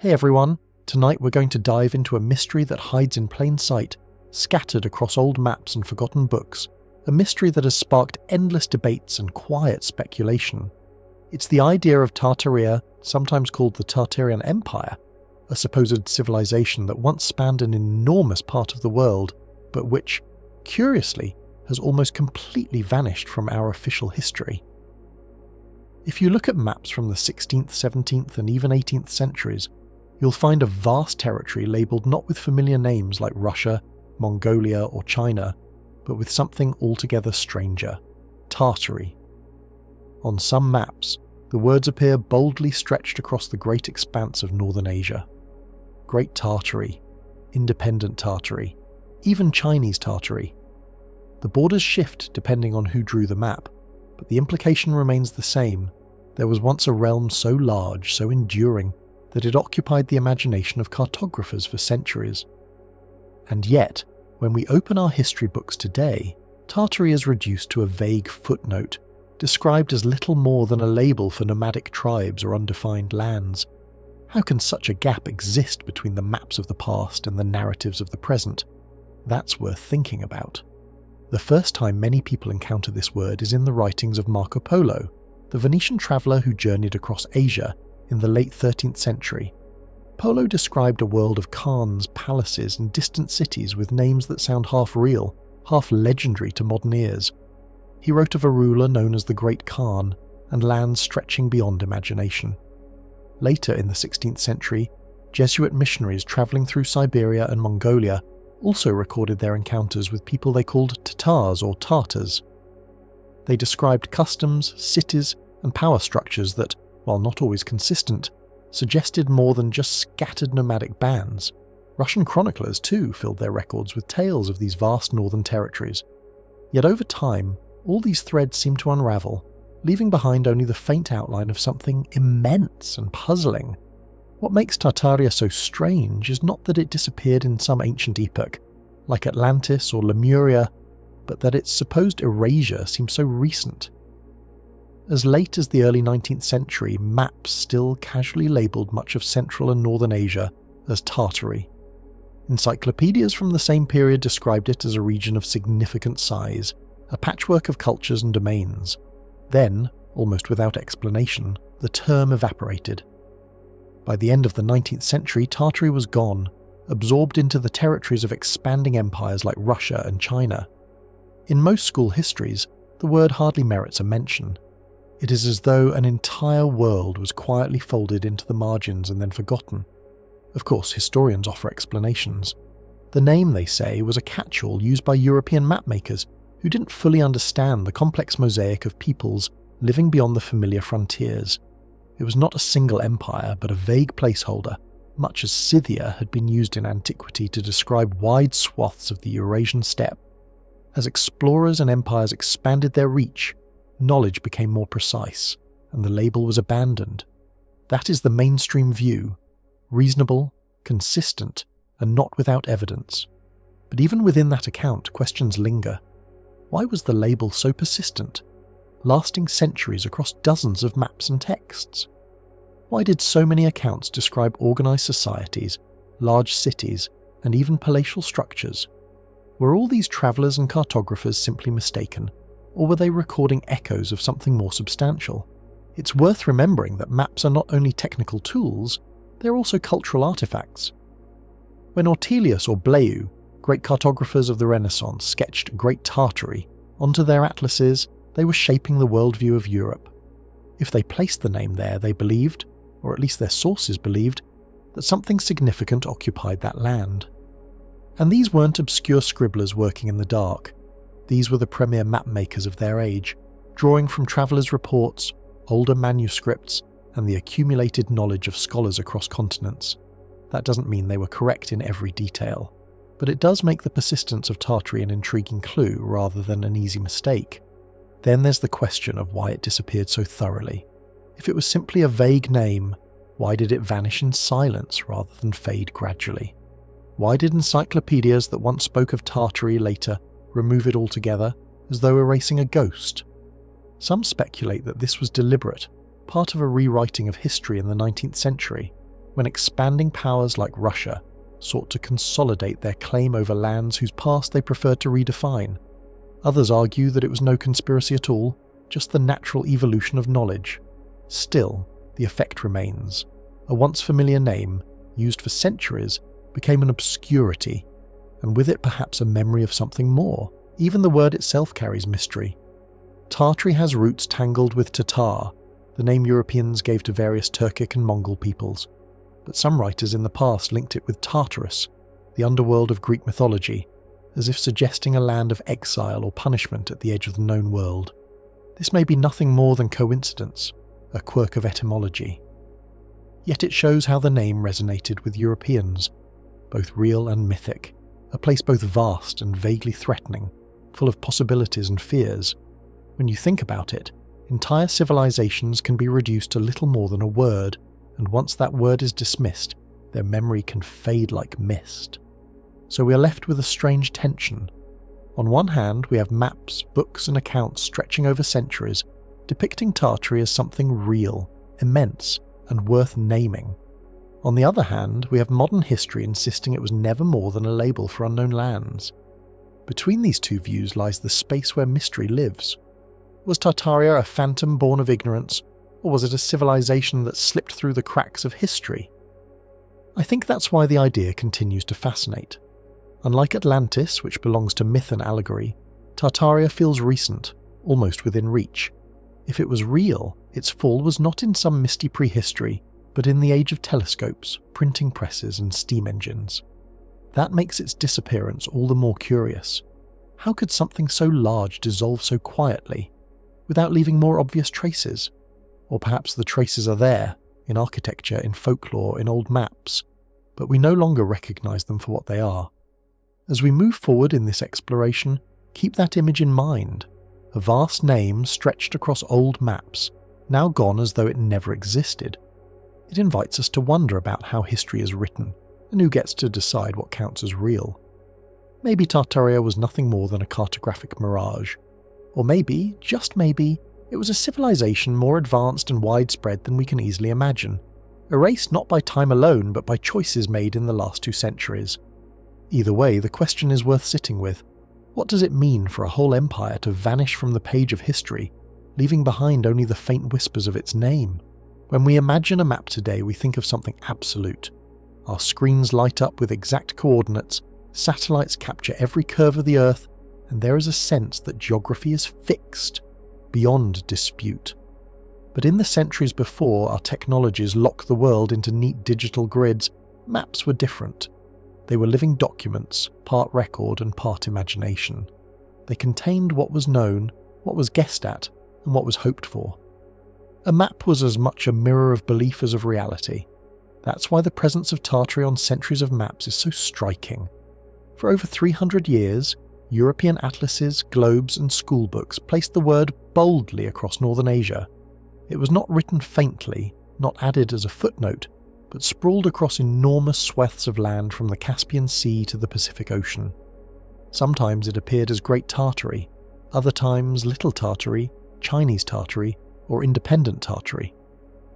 Hey everyone, tonight we're going to dive into a mystery that hides in plain sight, scattered across old maps and forgotten books, a mystery that has sparked endless debates and quiet speculation. It's the idea of Tartaria, sometimes called the Tartarian Empire, a supposed civilization that once spanned an enormous part of the world, but which, curiously, has almost completely vanished from our official history. If you look at maps from the 16th, 17th and even 18th centuries, you'll find a vast territory labelled not with familiar names like Russia, Mongolia or China, but with something altogether stranger: Tartary. On some maps, the words appear boldly stretched across the great expanse of northern Asia. Great Tartary, Independent Tartary, even Chinese Tartary. The borders shift depending on who drew the map, but the implication remains the same. There was once a realm so large, so enduring, that it occupied the imagination of cartographers for centuries. And yet, when we open our history books today, Tartary is reduced to a vague footnote, described as little more than a label for nomadic tribes or undefined lands. How can such a gap exist between the maps of the past and the narratives of the present? That's worth thinking about. The first time many people encounter this word is in the writings of Marco Polo, the Venetian traveller who journeyed across Asia in the late 13th century. Polo described a world of khans, palaces and distant cities with names that sound half real, half legendary to modern ears. He wrote of a ruler known as the Great Khan and lands stretching beyond imagination. Later in the 16th century, Jesuit missionaries travelling through Siberia and Mongolia also recorded their encounters with people they called Tatars or Tartars. They described customs, cities and power structures that, while not always consistent, suggested more than just scattered nomadic bands. Russian chroniclers too filled their records with tales of these vast northern territories. Yet over time, all these threads seem to unravel, leaving behind only the faint outline of something immense and puzzling. What makes Tartaria so strange is not that it disappeared in some ancient epoch, like Atlantis or Lemuria, but that its supposed erasure seems so recent. As late as the early 19th century, maps still casually labelled much of Central and Northern Asia as Tartary. Encyclopedias from the same period described it as a region of significant size, a patchwork of cultures and domains. Then, almost without explanation, the term evaporated. By the end of the 19th century, Tartary was gone, absorbed into the territories of expanding empires like Russia and China. In most school histories, the word hardly merits a mention. It is as though an entire world was quietly folded into the margins and then forgotten. Of course, historians offer explanations. The name, they say, was a catch-all used by European mapmakers who didn't fully understand the complex mosaic of peoples living beyond the familiar frontiers. It was not a single empire, but a vague placeholder, much as Scythia had been used in antiquity to describe wide swaths of the Eurasian steppe. As explorers and empires expanded their reach, knowledge became more precise, and the label was abandoned. That is the mainstream view: reasonable, consistent, and not without evidence. But even within that account, questions linger. Why was the label so persistent, lasting centuries across dozens of maps and texts? Why did so many accounts describe organised societies, large cities, and even palatial structures? Were all these travellers and cartographers simply mistaken, or were they recording echoes of something more substantial? It's worth remembering that maps are not only technical tools, they're also cultural artefacts. When Ortelius or Blaeu, great cartographers of the Renaissance, sketched Great Tartary onto their atlases, they were shaping the worldview of Europe. If they placed the name there, they believed, or at least their sources believed, that something significant occupied that land. And these weren't obscure scribblers working in the dark. These were the premier mapmakers of their age, drawing from travellers' reports, older manuscripts, and the accumulated knowledge of scholars across continents. That doesn't mean they were correct in every detail, but it does make the persistence of Tartary an intriguing clue rather than an easy mistake. Then there's the question of why it disappeared so thoroughly. If it was simply a vague name, why did it vanish in silence rather than fade gradually? Why did encyclopedias that once spoke of Tartary later remove it altogether, as though erasing a ghost? Some speculate that this was deliberate, part of a rewriting of history in the 19th century, when expanding powers like Russia sought to consolidate their claim over lands whose past they preferred to redefine. Others argue that it was no conspiracy at all, just the natural evolution of knowledge. Still, the effect remains. A once familiar name, used for centuries, became an obscurity, and with it perhaps a memory of something more. Even the word itself carries mystery. Tartary has roots tangled with Tatar, the name Europeans gave to various Turkic and Mongol peoples, but some writers in the past linked it with Tartarus, the underworld of Greek mythology, as if suggesting a land of exile or punishment at the edge of the known world. This may be nothing more than coincidence, a quirk of etymology. Yet it shows how the name resonated with Europeans, both real and mythic, a place both vast and vaguely threatening, full of possibilities and fears. When you think about it, entire civilizations can be reduced to little more than a word, and once that word is dismissed, their memory can fade like mist. So we are left with a strange tension. On one hand, we have maps, books and accounts stretching over centuries, depicting Tartary as something real, immense, and worth naming. On the other hand, we have modern history insisting it was never more than a label for unknown lands. Between these two views lies the space where mystery lives. Was Tartaria a phantom born of ignorance, or was it a civilization that slipped through the cracks of history? I think that's why the idea continues to fascinate. Unlike Atlantis, which belongs to myth and allegory, Tartaria feels recent, almost within reach. If it was real, its fall was not in some misty prehistory, but in the age of telescopes, printing presses and steam engines. That makes its disappearance all the more curious. How could something so large dissolve so quietly, without leaving more obvious traces? Or perhaps the traces are there, in architecture, in folklore, in old maps, but we no longer recognise them for what they are. As we move forward in this exploration, keep that image in mind. A vast name stretched across old maps, now gone as though it never existed. It invites us to wonder about how history is written, and who gets to decide what counts as real. Maybe Tartaria was nothing more than a cartographic mirage. Or maybe, just maybe, it was a civilization more advanced and widespread than we can easily imagine, erased not by time alone but by choices made in the last 2 centuries. Either way, the question is worth sitting with. What does it mean for a whole empire to vanish from the page of history, leaving behind only the faint whispers of its name? When we imagine a map today, we think of something absolute. Our screens light up with exact coordinates, satellites capture every curve of the Earth, and there is a sense that geography is fixed, beyond dispute. But in the centuries before our technologies locked the world into neat digital grids, maps were different. They were living documents, part record and part imagination. They contained what was known, what was guessed at, and what was hoped for. A map was as much a mirror of belief as of reality. That's why the presence of Tartary on centuries of maps is so striking. For over 300 years, European atlases, globes and schoolbooks placed the word boldly across northern Asia. It was not written faintly, not added as a footnote, but sprawled across enormous swathes of land from the Caspian Sea to the Pacific Ocean. Sometimes it appeared as Great Tartary, other times Little Tartary, Chinese Tartary, or Independent Tartary.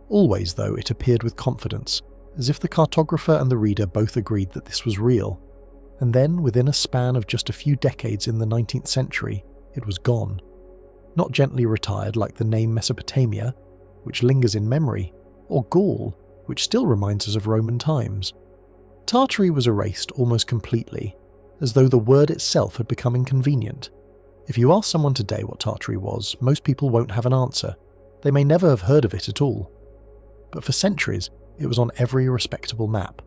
Always, though, it appeared with confidence, as if the cartographer and the reader both agreed that this was real. And then, within a span of just a few decades in the 19th century, it was gone. Not gently retired like the name Mesopotamia, which lingers in memory, or Gaul, which still reminds us of Roman times. Tartary was erased almost completely, as though the word itself had become inconvenient. If you ask someone today what Tartary was, most people won't have an answer. They may never have heard of it at all. But for centuries, it was on every respectable map.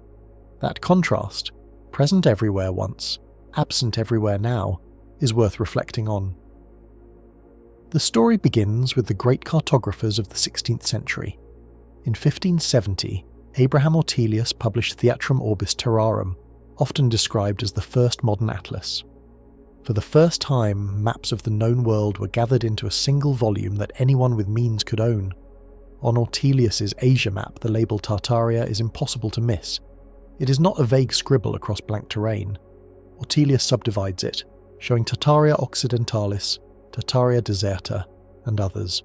That contrast, present everywhere once, absent everywhere now, is worth reflecting on. The story begins with the great cartographers of the 16th century. In 1570, Abraham Ortelius published Theatrum Orbis Terrarum, often described as the first modern atlas. For the first time, maps of the known world were gathered into a single volume that anyone with means could own. On Ortelius's Asia map, the label Tartaria is impossible to miss. It is not a vague scribble across blank terrain. Ortelius subdivides it, showing Tartaria Occidentalis, Tartaria Deserta, and others.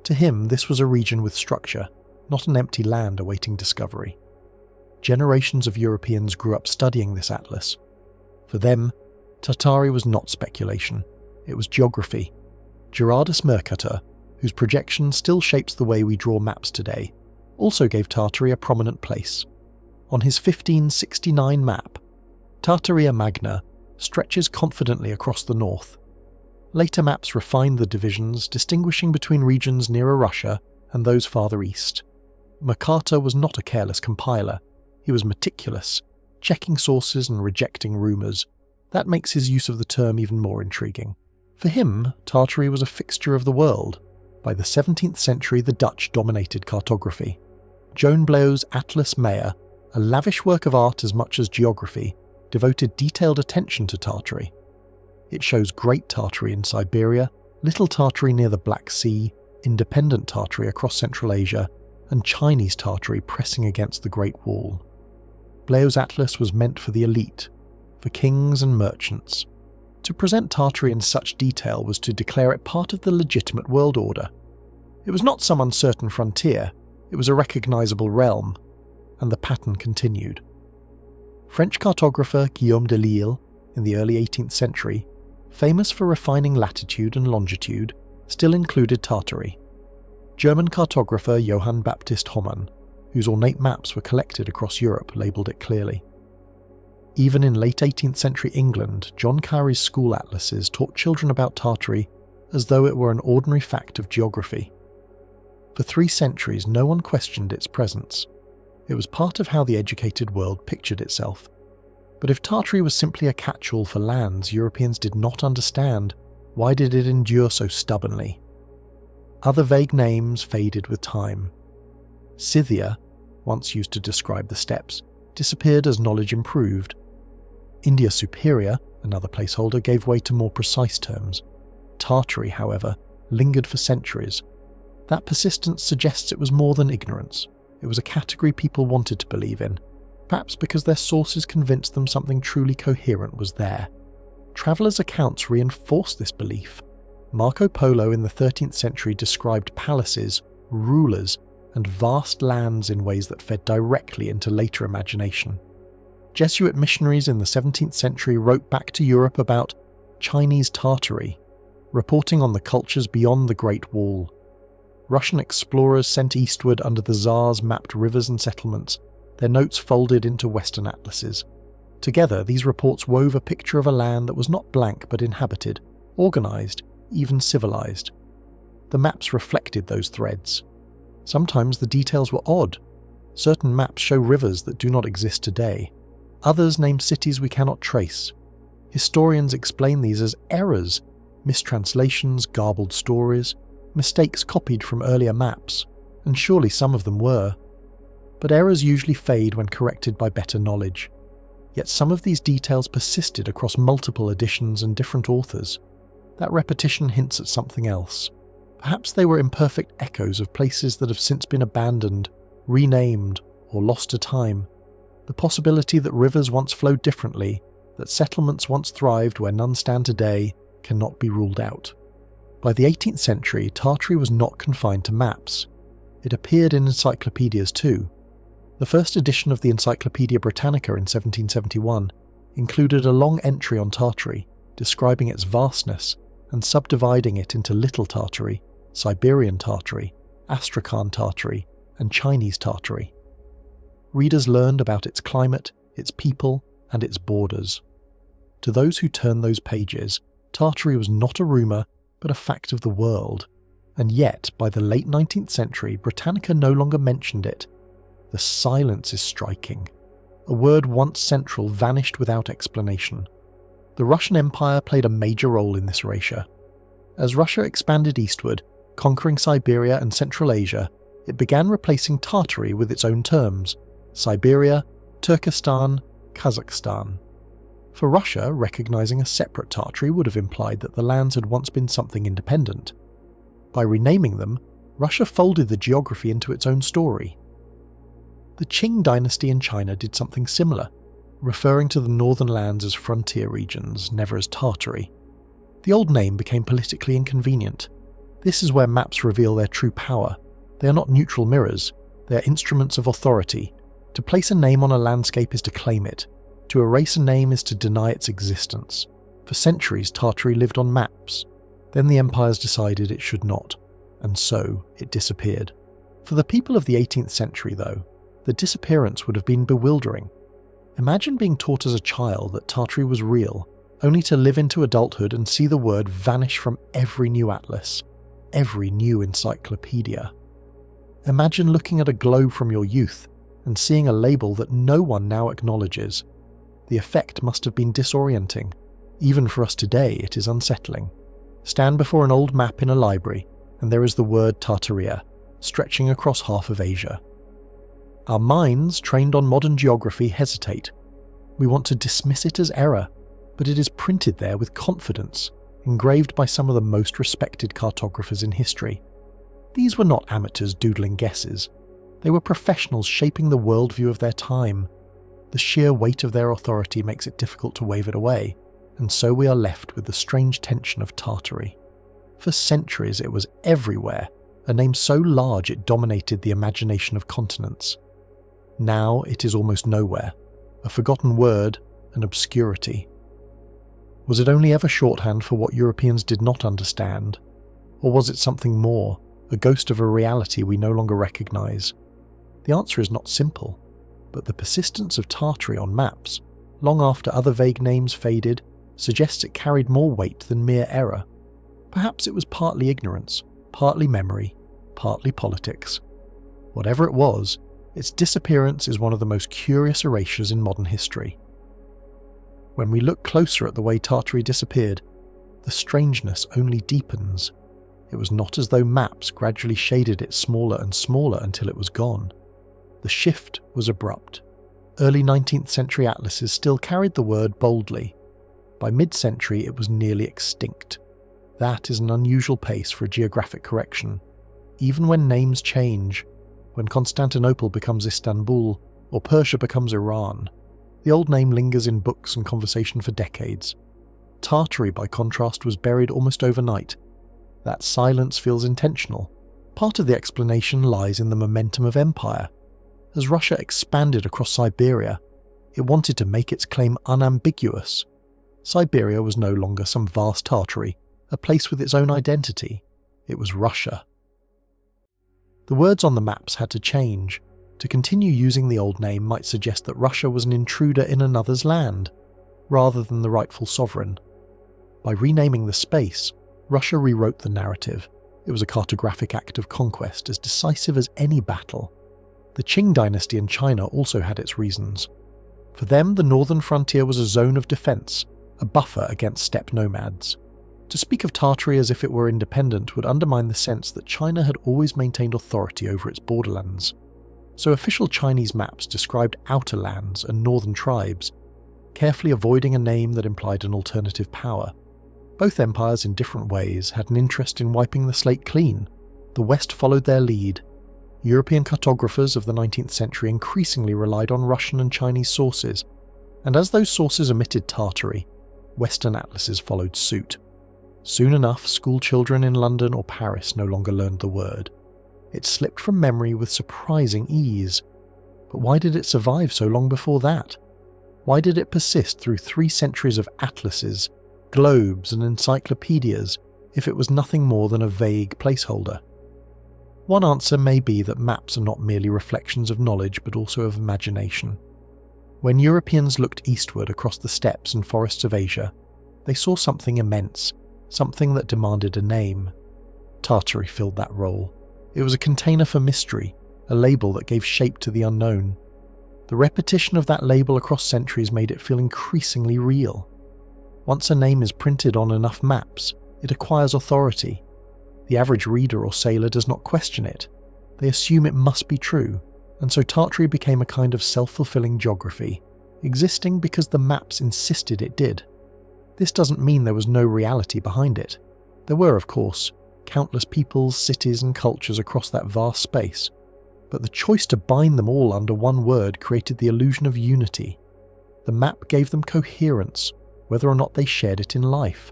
To him, this was a region with structure, not an empty land awaiting discovery. Generations of Europeans grew up studying this atlas. For them, Tartary was not speculation, it was geography. Gerardus Mercator, whose projection still shapes the way we draw maps today, also gave Tartary a prominent place. On his 1569 map, Tartaria Magna stretches confidently across the north. Later maps refined the divisions, distinguishing between regions nearer Russia and those farther east. Mercator was not a careless compiler. He was meticulous, checking sources and rejecting rumours. That makes his use of the term even more intriguing. For him, Tartary was a fixture of the world. By the 17th century, the Dutch dominated cartography. Joan Bleu's Atlas Maya, a lavish work of art as much as geography, devoted detailed attention to Tartary. It shows Great Tartary in Siberia, Little Tartary near the Black Sea, independent Tartary across Central Asia, and Chinese Tartary pressing against the Great Wall. Bleu's atlas was meant for the elite, for kings and merchants. To present Tartary in such detail was to declare it part of the legitimate world order. It was not some uncertain frontier, it was a recognisable realm, and the pattern continued. French cartographer Guillaume de Lisle, in the early 18th century, famous for refining latitude and longitude, still included Tartary. German cartographer Johann Baptist Homann, whose ornate maps were collected across Europe, labelled it clearly. Even in late 18th century England, John Cowrey's school atlases taught children about Tartary as though it were an ordinary fact of geography. For 3 centuries, no one questioned its presence. It was part of how the educated world pictured itself. But if Tartary was simply a catch-all for lands Europeans did not understand, why did it endure so stubbornly? Other vague names faded with time. Scythia, once used to describe the steppes, disappeared as knowledge improved. India Superior, another placeholder, gave way to more precise terms. Tartary, however, lingered for centuries. That persistence suggests it was more than ignorance. It was a category people wanted to believe in, perhaps because their sources convinced them something truly coherent was there. Travellers' accounts reinforced this belief. Marco Polo in the 13th century described palaces, rulers, and vast lands in ways that fed directly into later imagination. Jesuit missionaries in the 17th century wrote back to Europe about Chinese Tartary, reporting on the cultures beyond the Great Wall. Russian explorers sent eastward under the Tsars mapped rivers and settlements, their notes folded into Western atlases. Together, these reports wove a picture of a land that was not blank but inhabited, organised, even civilised. The maps reflected those threads. Sometimes the details were odd. Certain maps show rivers that do not exist today. Others name cities we cannot trace. Historians explain these as errors, mistranslations, garbled stories, mistakes copied from earlier maps, and surely some of them were. But errors usually fade when corrected by better knowledge. Yet some of these details persisted across multiple editions and different authors. That repetition hints at something else. Perhaps they were imperfect echoes of places that have since been abandoned, renamed, or lost to time. The possibility that rivers once flowed differently, that settlements once thrived where none stand today, cannot be ruled out. By the 18th century, Tartary was not confined to maps. It appeared in encyclopedias too. The first edition of the Encyclopedia Britannica in 1771 included a long entry on Tartary, describing its vastness and subdividing it into Little Tartary, Siberian Tartary, Astrakhan Tartary, and Chinese Tartary. Readers learned about its climate, its people, and its borders. To those who turned those pages, Tartary was not a rumour, but a fact of the world. And yet, by the late 19th century, Britannica no longer mentioned it. The silence is striking. A word once central vanished without explanation. The Russian Empire played a major role in this erasure. As Russia expanded eastward, conquering Siberia and Central Asia, it began replacing Tartary with its own terms: Siberia, Turkestan, Kazakhstan. For Russia, recognizing a separate Tartary would have implied that the lands had once been something independent. By renaming them, Russia folded the geography into its own story. The Qing dynasty in China did something similar, referring to the northern lands as frontier regions, never as Tartary. The old name became politically inconvenient. This is where maps reveal their true power. They are not neutral mirrors, They're instruments of authority. To place a name on a landscape is to claim it. To erase a name is to deny its existence. For centuries, Tartary lived on maps. Then the empires decided it should not, and so it disappeared. For the people of the 18th century, though, the disappearance would have been bewildering. Imagine being taught as a child that Tartary was real, only to live into adulthood and see the word vanish from every new atlas, every new encyclopedia. Imagine looking at a globe from your youth and seeing a label that no one now acknowledges. The effect must have been disorienting. Even for us today, it is unsettling. Stand before an old map in a library, and there is the word Tartaria, stretching across half of Asia. Our minds, trained on modern geography, hesitate. We want to dismiss it as error, but it is printed there with confidence, engraved by some of the most respected cartographers in history. These were not amateurs doodling guesses. They were professionals shaping the worldview of their time. The sheer weight of their authority makes it difficult to wave it away, and so we are left with the strange tension of Tartary. For centuries it was everywhere, a name so large it dominated the imagination of continents. Now it is almost nowhere, a forgotten word, an obscurity. Was it only ever shorthand for what Europeans did not understand? Or was it something more, a ghost of a reality we no longer recognize? The answer is not simple, but the persistence of Tartary on maps, long after other vague names faded, suggests it carried more weight than mere error. Perhaps it was partly ignorance, partly memory, partly politics. Whatever it was, its disappearance is one of the most curious erasures in modern history. When we look closer at the way Tartary disappeared, the strangeness only deepens. It was not as though maps gradually shaded it smaller and smaller until it was gone. The shift was abrupt. Early 19th century atlases still carried the word boldly. By mid-century it was nearly extinct. That is an unusual pace for a geographic correction. Even when names change, when Constantinople becomes Istanbul or Persia becomes Iran, the old name lingers in books and conversation for decades. Tartary, by contrast, was buried almost overnight. That silence feels intentional. Part of the explanation lies in the momentum of empire. As Russia expanded across Siberia, it wanted to make its claim unambiguous. Siberia was no longer some vast Tartary, a place with its own identity. It was Russia. The words on the maps had to change. To continue using the old name might suggest that Russia was an intruder in another's land, rather than the rightful sovereign. By renaming the space, Russia rewrote the narrative. It was a cartographic act of conquest as decisive as any battle. The Qing dynasty in China also had its reasons. For them, the northern frontier was a zone of defence, a buffer against steppe nomads. To speak of Tartary as if it were independent would undermine the sense that China had always maintained authority over its borderlands. So official Chinese maps described outer lands and northern tribes, carefully avoiding a name that implied an alternative power. Both empires in different ways had an interest in wiping the slate clean. The West followed their lead. European cartographers of the 19th century increasingly relied on Russian and Chinese sources, and as those sources omitted Tartary, Western atlases followed suit. Soon enough, school children in London or Paris no longer learned the word. It slipped from memory with surprising ease. But why did it survive so long before that? Why did it persist through 3 centuries of atlases, globes and encyclopedias if it was nothing more than a vague placeholder? One answer may be that maps are not merely reflections of knowledge but also of imagination. When Europeans looked eastward across the steppes and forests of Asia, they saw something immense, something that demanded a name. Tartary filled that role. It was a container for mystery, a label that gave shape to the unknown. The repetition of that label across centuries made it feel increasingly real. Once a name is printed on enough maps, it acquires authority. The average reader or sailor does not question it. They assume it must be true, and so Tartary became a kind of self-fulfilling geography, existing because the maps insisted it did. This doesn't mean there was no reality behind it. There were, of course, countless peoples, cities and cultures across that vast space, but the choice to bind them all under one word created the illusion of unity. The map gave them coherence, whether or not they shared it in life.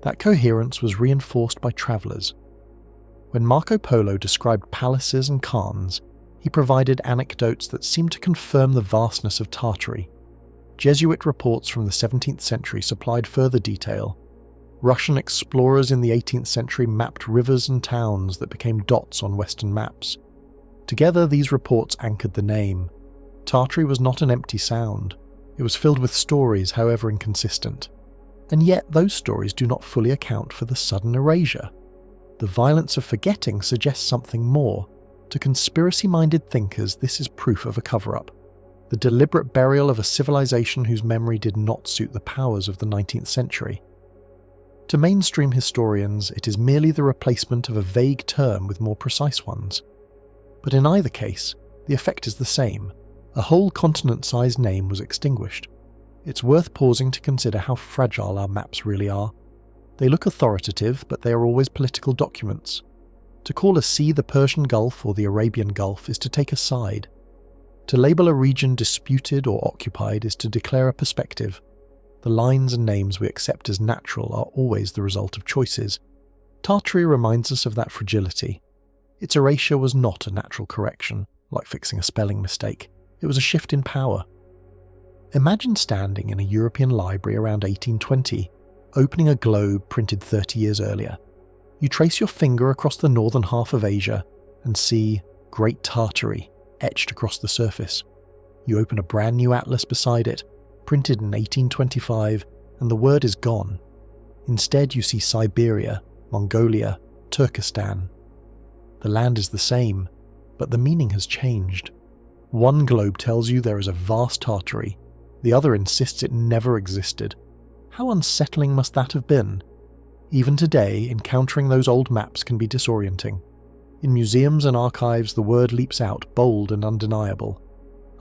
That coherence was reinforced by travellers. When Marco Polo described palaces and khans, He provided anecdotes that seemed to confirm the vastness of Tartary. Jesuit reports from the 17th century supplied further detail. Russian explorers in the 18th century mapped rivers and towns that became dots on Western maps. Together, these reports anchored the name. Tartary was not an empty sound. It was filled with stories, however inconsistent. And yet, those stories do not fully account for the sudden erasure. The violence of forgetting suggests something more. To conspiracy-minded thinkers, this is proof of a cover-up. The deliberate burial of a civilization whose memory did not suit the powers of the 19th century. To mainstream historians, it is merely the replacement of a vague term with more precise ones. But in either case, the effect is the same. A whole continent-sized name was extinguished. It's worth pausing to consider how fragile our maps really are. They look authoritative, but they are always political documents. To call a sea the Persian Gulf or the Arabian Gulf is to take a side. To label a region disputed or occupied is to declare a perspective. The lines and names we accept as natural are always the result of choices. Tartary reminds us of that fragility. Its erasure was not a natural correction, like fixing a spelling mistake. It was a shift in power. Imagine standing in a European library around 1820, opening a globe printed 30 years earlier. You trace your finger across the northern half of Asia and see Great Tartary etched across the surface. You open a brand new atlas beside it, printed in 1825, and the word is gone. Instead, you see Siberia, Mongolia, Turkestan. The land is the same, but the meaning has changed. One globe tells you there is a vast Tartary, the other insists it never existed. How unsettling must that have been? Even today, encountering those old maps can be disorienting. In museums and archives, the word leaps out, bold and undeniable.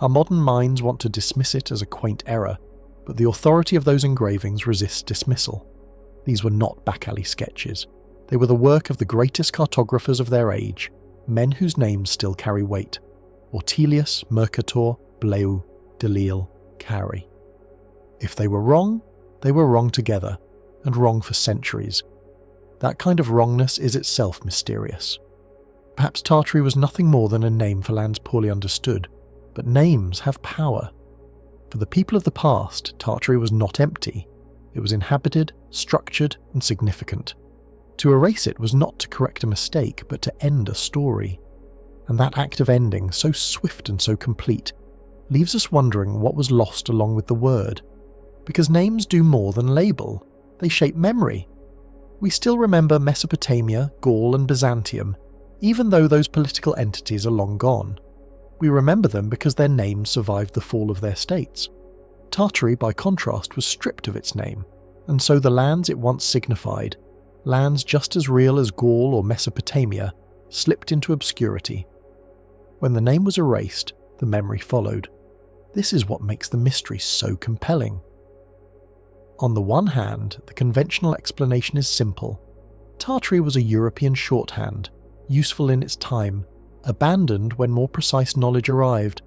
Our modern minds want to dismiss it as a quaint error, but the authority of those engravings resists dismissal. These were not back-alley sketches. They were the work of the greatest cartographers of their age, men whose names still carry weight. Ortelius, Mercator, Bleu, Delisle, Carey. If they were wrong together, and wrong for centuries. That kind of wrongness is itself mysterious. Perhaps Tartary was nothing more than a name for lands poorly understood, but names have power. For the people of the past, Tartary was not empty. It was inhabited, structured, and significant. To erase it was not to correct a mistake, but to end a story. And that act of ending, so swift and so complete, leaves us wondering what was lost along with the word. Because names do more than label. They shape memory. We still remember Mesopotamia, Gaul, and Byzantium, even though those political entities are long gone. We remember them because their names survived the fall of their states. Tartary, by contrast, was stripped of its name, and so the lands it once signified, lands just as real as Gaul or Mesopotamia, slipped into obscurity. When the name was erased, the memory followed. This is what makes the mystery so compelling. On the one hand, the conventional explanation is simple. Tartary was a European shorthand, useful in its time, abandoned when more precise knowledge arrived.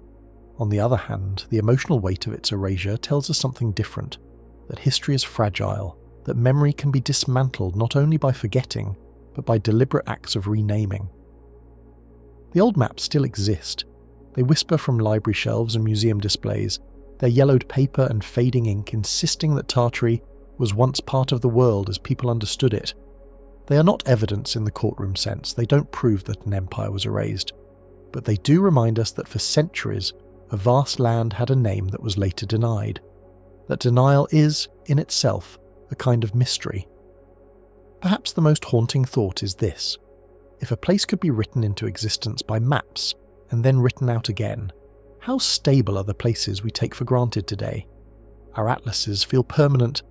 On the other hand, the emotional weight of its erasure tells us something different, that history is fragile, that memory can be dismantled not only by forgetting, but by deliberate acts of renaming. The old maps still exist. They whisper from library shelves and museum displays, their yellowed paper and fading ink insisting that Tartary was once part of the world as people understood it. They are not evidence in the courtroom sense, they don't prove that an empire was erased, but they do remind us that for centuries, a vast land had a name that was later denied. That denial is, in itself, a kind of mystery. Perhaps the most haunting thought is this: if a place could be written into existence by maps, and then written out again, how stable are the places we take for granted today? Our atlases feel permanent,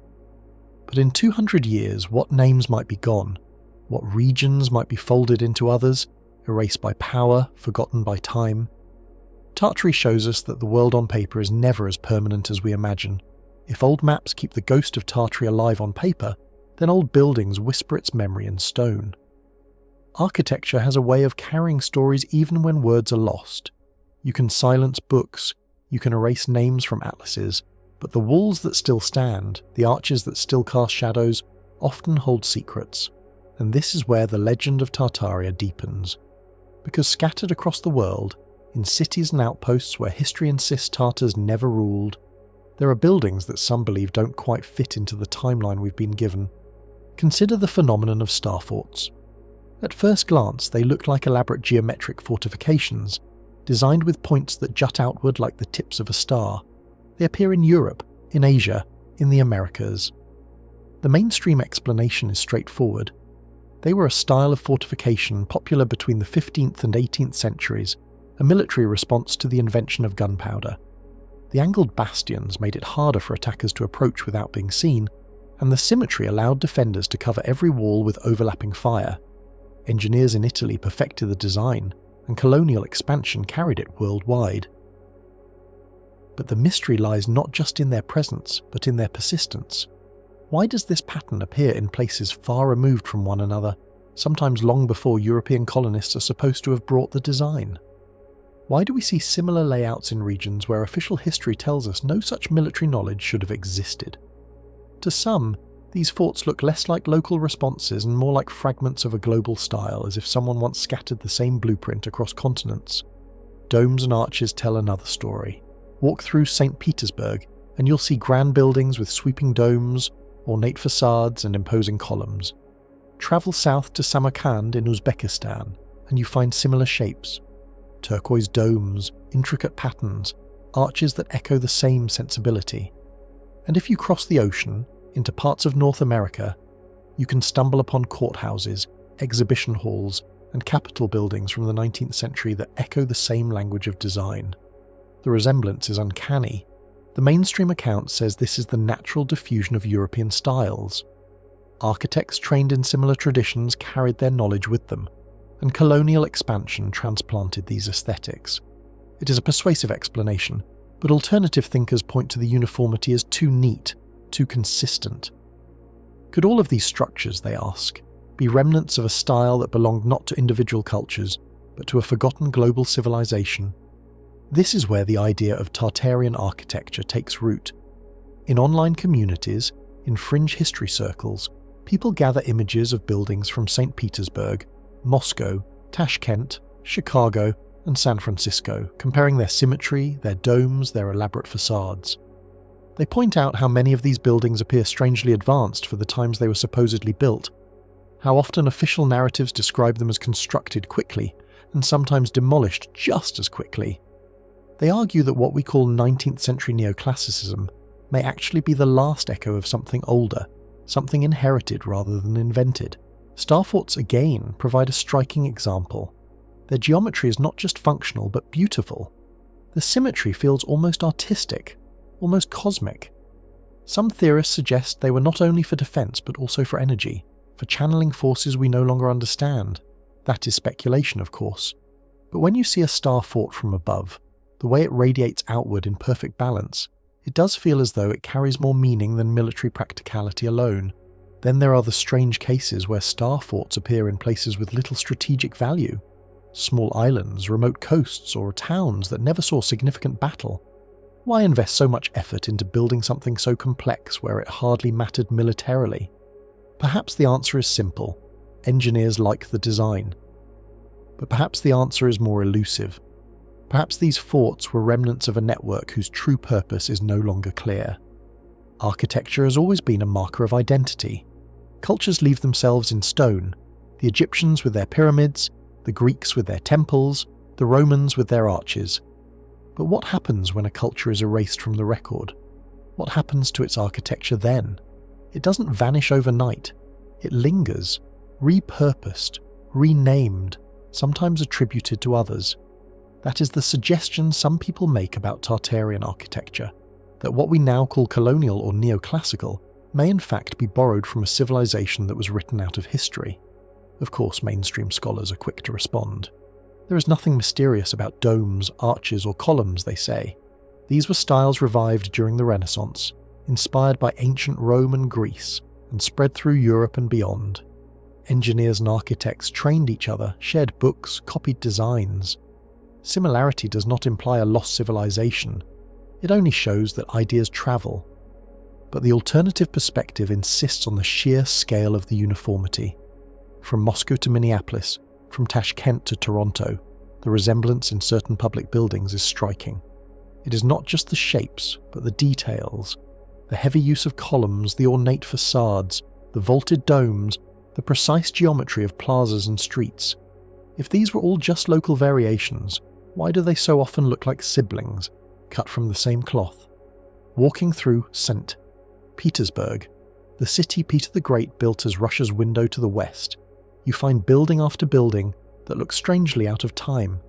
but in 200 years, what names might be gone? What regions might be folded into others, erased by power, forgotten by time? Tartary shows us that the world on paper is never as permanent as we imagine. If old maps keep the ghost of Tartary alive on paper, then old buildings whisper its memory in stone. Architecture has a way of carrying stories even when words are lost. You can silence books, you can erase names from atlases, but the walls that still stand, the arches that still cast shadows, often hold secrets. And this is where the legend of Tartaria deepens. Because scattered across the world, in cities and outposts where history insists Tartars never ruled, there are buildings that some believe don't quite fit into the timeline we've been given. Consider the phenomenon of star forts. At first glance, they look like elaborate geometric fortifications, designed with points that jut outward like the tips of a star. They appear in Europe, in Asia, in the Americas. The mainstream explanation is straightforward. They were a style of fortification popular between the 15th and 18th centuries, a military response to the invention of gunpowder. The angled bastions made it harder for attackers to approach without being seen, and the symmetry allowed defenders to cover every wall with overlapping fire. Engineers in Italy perfected the design, and colonial expansion carried it worldwide. But the mystery lies not just in their presence, but in their persistence. Why does this pattern appear in places far removed from one another, sometimes long before European colonists are supposed to have brought the design? Why do we see similar layouts in regions where official history tells us no such military knowledge should have existed? To some, these forts look less like local responses and more like fragments of a global style, as if someone once scattered the same blueprint across continents. Domes and arches tell another story. Walk through St. Petersburg, and you'll see grand buildings with sweeping domes, ornate facades and imposing columns. Travel south to Samarkand in Uzbekistan, and you find similar shapes. Turquoise domes, intricate patterns, arches that echo the same sensibility. And if you cross the ocean, into parts of North America, you can stumble upon courthouses, exhibition halls, and capitol buildings from the 19th century that echo the same language of design. The resemblance is uncanny. The mainstream account says this is the natural diffusion of European styles. Architects trained in similar traditions carried their knowledge with them, and colonial expansion transplanted these aesthetics. It is a persuasive explanation, but alternative thinkers point to the uniformity as too neat, too consistent. Could all of these structures, they ask, be remnants of a style that belonged not to individual cultures, but to a forgotten global civilization? This is where the idea of Tartarian architecture takes root. In online communities, in fringe history circles, people gather images of buildings from St. Petersburg, Moscow, Tashkent, Chicago, and San Francisco, comparing their symmetry, their domes, their elaborate facades. They point out how many of these buildings appear strangely advanced for the times they were supposedly built, how often official narratives describe them as constructed quickly, and sometimes demolished just as quickly. They argue that what we call 19th century neoclassicism may actually be the last echo of something older, something inherited rather than invented. Star forts again provide a striking example. Their geometry is not just functional but beautiful. The symmetry feels almost artistic, almost cosmic. Some theorists suggest they were not only for defense but also for energy, for channeling forces we no longer understand. That is speculation, of course. But when you see a star fort from above, the way it radiates outward in perfect balance, it does feel as though it carries more meaning than military practicality alone. Then there are the strange cases where star forts appear in places with little strategic value. Small islands, remote coasts, or towns that never saw significant battle. Why invest so much effort into building something so complex where it hardly mattered militarily? Perhaps the answer is simple. Engineers like the design. But perhaps the answer is more elusive. Perhaps these forts were remnants of a network whose true purpose is no longer clear. Architecture has always been a marker of identity. Cultures leave themselves in stone. The Egyptians with their pyramids, the Greeks with their temples, the Romans with their arches. But what happens when a culture is erased from the record? What happens to its architecture then? It doesn't vanish overnight. It lingers, repurposed, renamed, sometimes attributed to others. That is the suggestion some people make about Tartarian architecture, that what we now call colonial or neoclassical may in fact be borrowed from a civilization that was written out of history. Of course, mainstream scholars are quick to respond. There is nothing mysterious about domes, arches, or columns, they say. These were styles revived during the Renaissance, inspired by ancient Rome and Greece, and spread through Europe and beyond. Engineers and architects trained each other, shared books, copied designs. Similarity does not imply a lost civilization. It only shows that ideas travel. But the alternative perspective insists on the sheer scale of the uniformity. From Moscow to Minneapolis, from Tashkent to Toronto, The resemblance in certain public buildings is striking. It is not just the shapes, but the details. The heavy use of columns, the ornate facades, the vaulted domes, the precise geometry of plazas and streets. If these were all just local variations, why do they so often look like siblings, cut from the same cloth? Walking through St. Petersburg, the city Peter the Great built as Russia's window to the west, you find building after building that look strangely out of time.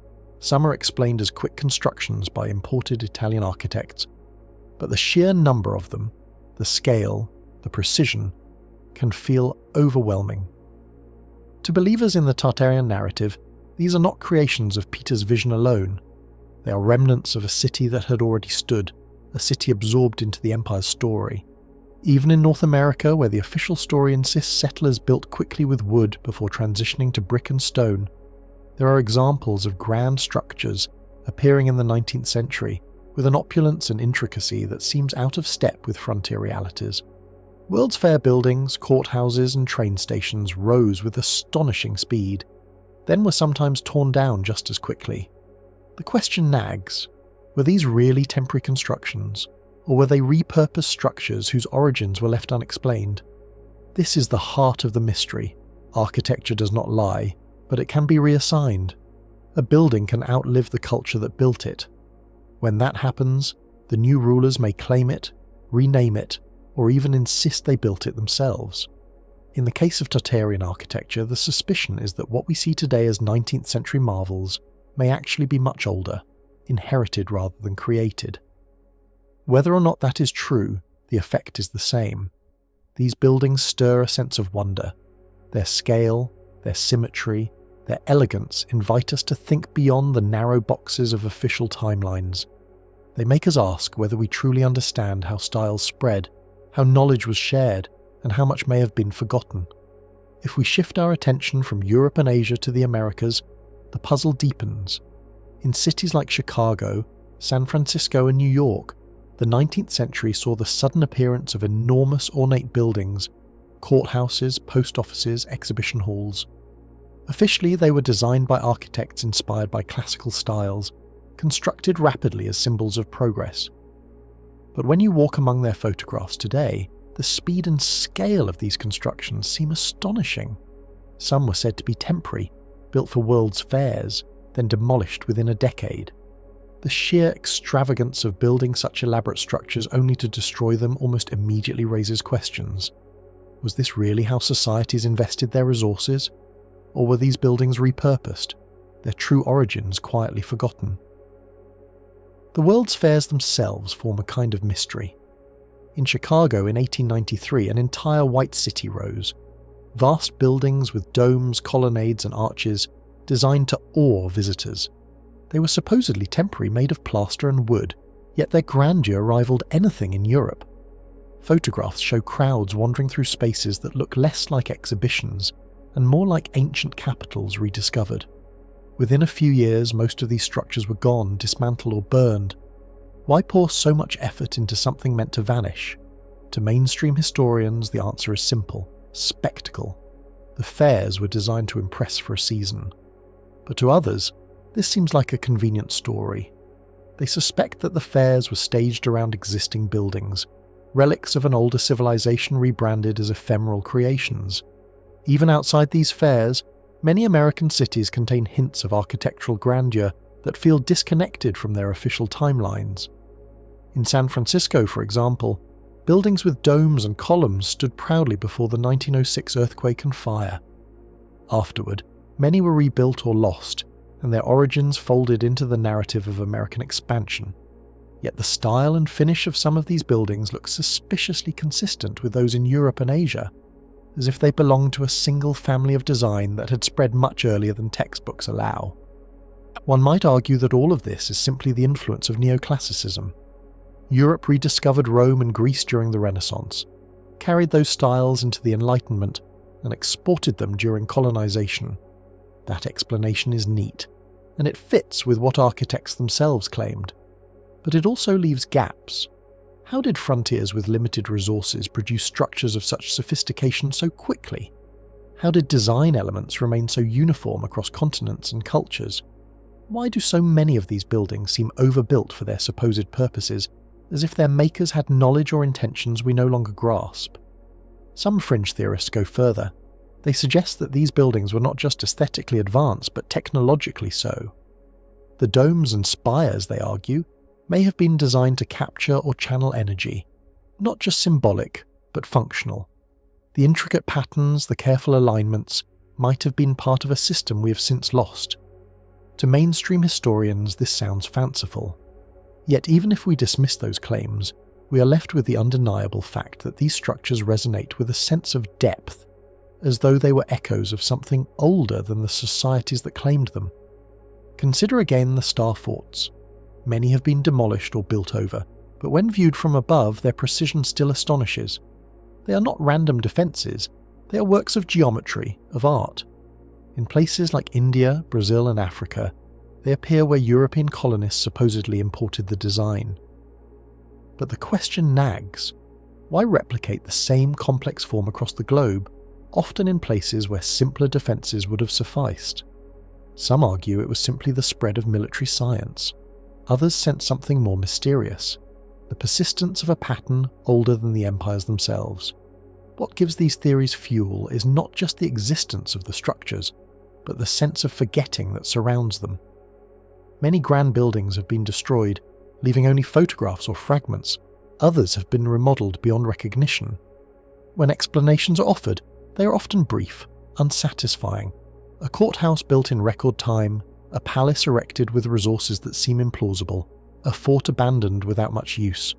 Some are explained as quick constructions by imported Italian architects, but the sheer number of them, the scale, the precision, can feel overwhelming. To believers in the Tartarian narrative, these are not creations of Peter's vision alone. They are remnants of a city that had already stood, a city absorbed into the empire's story. Even in North America, where the official story insists settlers built quickly with wood before transitioning to brick and stone, there are examples of grand structures appearing in the 19th century with an opulence and intricacy that seems out of step with frontier realities. World's Fair buildings, courthouses and train stations rose with astonishing speed, then were sometimes torn down just as quickly. The question nags, were these really temporary constructions, or were they repurposed structures whose origins were left unexplained? This is the heart of the mystery. Architecture does not lie, but it can be reassigned. A building can outlive the culture that built it. When that happens, the new rulers may claim it, rename it, or even insist they built it themselves. In the case of Tartarian architecture, the suspicion is that what we see today as 19th century marvels may actually be much older, inherited rather than created. Whether or not that is true, the effect is the same. These buildings stir a sense of wonder. Their scale, their symmetry, their elegance invite us to think beyond the narrow boxes of official timelines. They make us ask whether we truly understand how styles spread, how knowledge was shared, and how much may have been forgotten. If we shift our attention from Europe and Asia to the Americas, the puzzle deepens. In cities like Chicago, San Francisco, and New York, the 19th century saw the sudden appearance of enormous ornate buildings, courthouses, post offices, exhibition halls. Officially, they were designed by architects inspired by classical styles, constructed rapidly as symbols of progress. But when you walk among their photographs today, the speed and scale of these constructions seem astonishing. Some were said to be temporary, built for world's fairs, then demolished within a decade. The sheer extravagance of building such elaborate structures only to destroy them almost immediately raises questions. Was this really how societies invested their resources? Or were these buildings repurposed, their true origins quietly forgotten? The World's Fairs themselves form a kind of mystery. In Chicago in 1893, an entire white city rose. Vast buildings with domes, colonnades and arches designed to awe visitors. They were supposedly temporary, made of plaster and wood, yet their grandeur rivaled anything in Europe. Photographs show crowds wandering through spaces that look less like exhibitions and more like ancient capitals rediscovered. Within a few years, most of these structures were gone, dismantled or burned. Why pour so much effort into something meant to vanish? To mainstream historians, the answer is simple: spectacle. The fairs were designed to impress for a season. But to others, this seems like a convenient story. They suspect that the fairs were staged around existing buildings, relics of an older civilization rebranded as ephemeral creations. Even outside these fairs, many American cities contain hints of architectural grandeur that feel disconnected from their official timelines. In San Francisco, for example, buildings with domes and columns stood proudly before the 1906 earthquake and fire. Afterward, many were rebuilt or lost, and their origins folded into the narrative of American expansion. Yet the style and finish of some of these buildings look suspiciously consistent with those in Europe and Asia, as if they belonged to a single family of design that had spread much earlier than textbooks allow. One might argue that all of this is simply the influence of neoclassicism. Europe rediscovered Rome and Greece during the Renaissance, carried those styles into the Enlightenment, and exported them during colonization. That explanation is neat, and it fits with what architects themselves claimed. But it also leaves gaps. How did frontiers with limited resources produce structures of such sophistication so quickly? How did design elements remain so uniform across continents and cultures? Why do so many of these buildings seem overbuilt for their supposed purposes, as if their makers had knowledge or intentions we no longer grasp? Some fringe theorists go further. They suggest that these buildings were not just aesthetically advanced, but technologically so. The domes and spires, they argue, may have been designed to capture or channel energy, not just symbolic, but functional. The intricate patterns, the careful alignments, might have been part of a system we have since lost. To mainstream historians, this sounds fanciful. Yet even if we dismiss those claims, we are left with the undeniable fact that these structures resonate with a sense of depth, as though they were echoes of something older than the societies that claimed them. Consider again the star forts. Many have been demolished or built over, but when viewed from above, their precision still astonishes. They are not random defences, they are works of geometry, of art. In places like India, Brazil and Africa, they appear where European colonists supposedly imported the design. But the question nags. Why replicate the same complex form across the globe, often in places where simpler defences would have sufficed? Some argue it was simply the spread of military science. Others sense something more mysterious, the persistence of a pattern older than the empires themselves. What gives these theories fuel is not just the existence of the structures, but the sense of forgetting that surrounds them. Many grand buildings have been destroyed, leaving only photographs or fragments. Others have been remodeled beyond recognition. When explanations are offered, they are often brief, unsatisfying. A courthouse built in record time, a palace erected with resources that seem implausible, a fort abandoned without much use.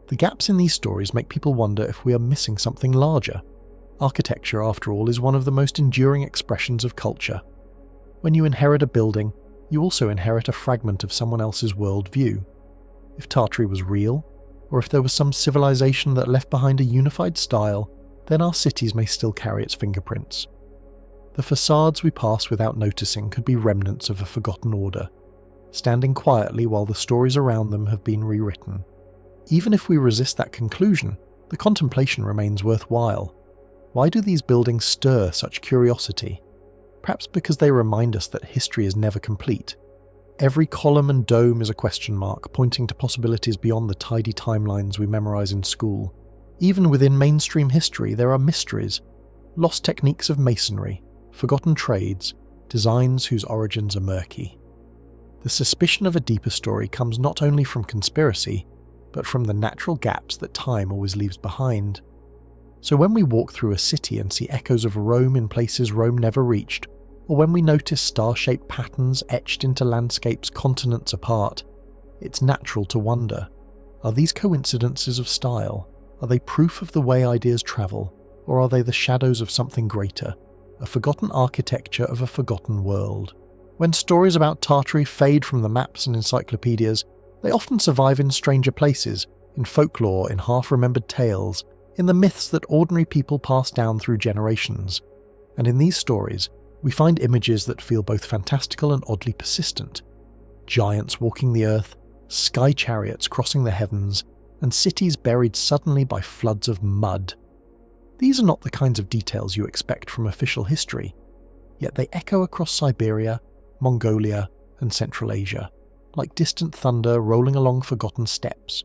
The gaps in these stories make people wonder if we are missing something larger. Architecture, after all, is one of the most enduring expressions of culture. When you inherit a building, you also inherit a fragment of someone else's worldview. If Tartary was real, or if there was some civilization that left behind a unified style, then our cities may still carry its fingerprints. The facades we pass without noticing could be remnants of a forgotten order, standing quietly while the stories around them have been rewritten. Even if we resist that conclusion, the contemplation remains worthwhile. Why do these buildings stir such curiosity? Perhaps because they remind us that history is never complete. Every column and dome is a question mark, pointing to possibilities beyond the tidy timelines we memorize in school. Even within mainstream history, there are mysteries, lost techniques of masonry, forgotten trades, designs whose origins are murky. The suspicion of a deeper story comes not only from conspiracy, but from the natural gaps that time always leaves behind. So when we walk through a city and see echoes of Rome in places Rome never reached, or when we notice star-shaped patterns etched into landscapes continents apart, it's natural to wonder, are these coincidences of style? Are they proof of the way ideas travel, or are they the shadows of something greater, a forgotten architecture of a forgotten world? When stories about Tartary fade from the maps and encyclopedias, they often survive in stranger places, in folklore, in half-remembered tales, in the myths that ordinary people pass down through generations. And in these stories, we find images that feel both fantastical and oddly persistent. Giants walking the earth, sky chariots crossing the heavens, and cities buried suddenly by floods of mud. These are not the kinds of details you expect from official history, yet they echo across Siberia, Mongolia, and Central Asia, like distant thunder rolling along forgotten steppes.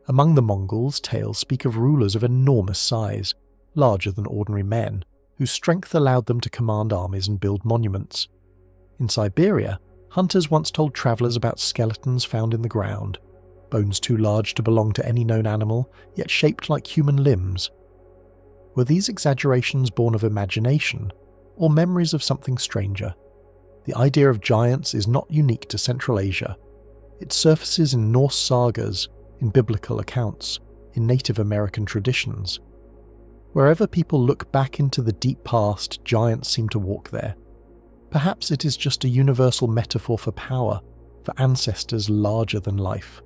Among the Mongols, tales speak of rulers of enormous size, larger than ordinary men, whose strength allowed them to command armies and build monuments. In Siberia, hunters once told travellers about skeletons found in the ground, bones too large to belong to any known animal, yet shaped like human limbs. Were these exaggerations born of imagination, or memories of something stranger? The idea of giants is not unique to Central Asia. It surfaces in Norse sagas, in biblical accounts, in Native American traditions. Wherever people look back into the deep past, giants seem to walk there. Perhaps it is just a universal metaphor for power, for ancestors larger than life.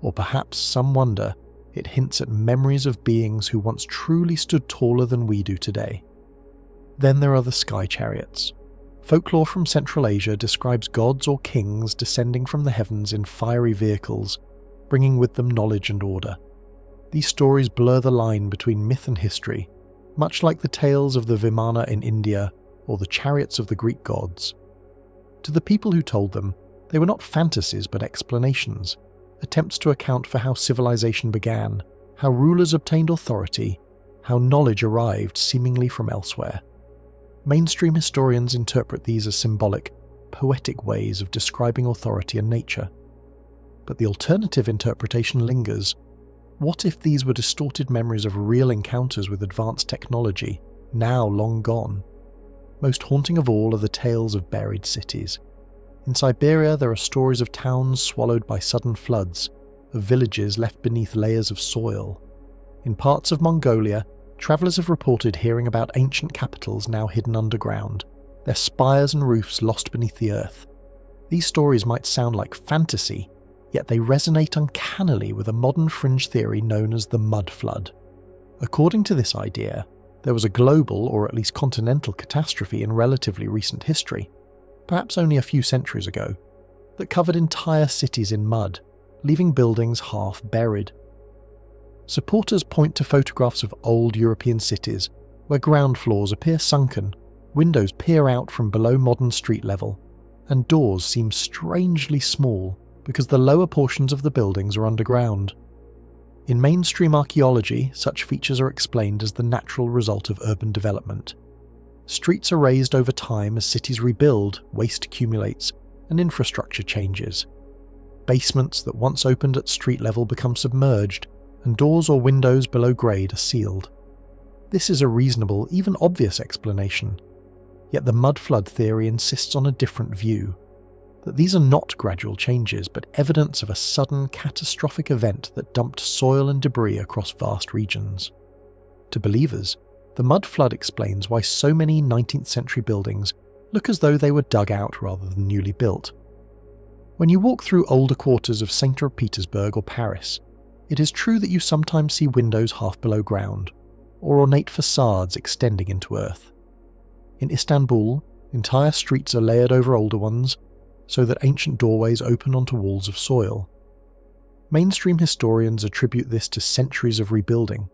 Or perhaps, some wonder, it hints at memories of beings who once truly stood taller than we do today. Then there are the sky chariots. Folklore from Central Asia describes gods or kings descending from the heavens in fiery vehicles, bringing with them knowledge and order. These stories blur the line between myth and history, much like the tales of the Vimana in India or the chariots of the Greek gods. To the people who told them, they were not fantasies but explanations, attempts to account for how civilization began, how rulers obtained authority, how knowledge arrived seemingly from elsewhere. Mainstream historians interpret these as symbolic, poetic ways of describing authority and nature. But the alternative interpretation lingers. What if these were distorted memories of real encounters with advanced technology, now long gone? Most haunting of all are the tales of buried cities. In Siberia there are stories of towns swallowed by sudden floods, of villages left beneath layers of soil. In parts of Mongolia, travellers have reported hearing about ancient capitals now hidden underground, their spires and roofs lost beneath the earth. These stories might sound like fantasy, yet they resonate uncannily with a modern fringe theory known as the mud flood. According to this idea, there was a global, or at least continental, catastrophe in relatively recent history, perhaps only a few centuries ago, that covered entire cities in mud, leaving buildings half buried. Supporters point to photographs of old European cities where ground floors appear sunken, windows peer out from below modern street level, and doors seem strangely small because the lower portions of the buildings are underground. In mainstream archaeology, such features are explained as the natural result of urban development. Streets are raised over time as cities rebuild, waste accumulates, and infrastructure changes. Basements that once opened at street level become submerged, and doors or windows below grade are sealed. This is a reasonable, even obvious explanation. Yet the mud flood theory insists on a different view, that these are not gradual changes but evidence of a sudden catastrophic event that dumped soil and debris across vast regions. To believers, the mud flood explains why so many 19th century buildings look as though they were dug out rather than newly built. When you walk through older quarters of St. Petersburg or Paris, it is true that you sometimes see windows half below ground, or ornate facades extending into earth. In Istanbul, entire streets are layered over older ones, so that ancient doorways open onto walls of soil. Mainstream historians attribute this to centuries of rebuilding.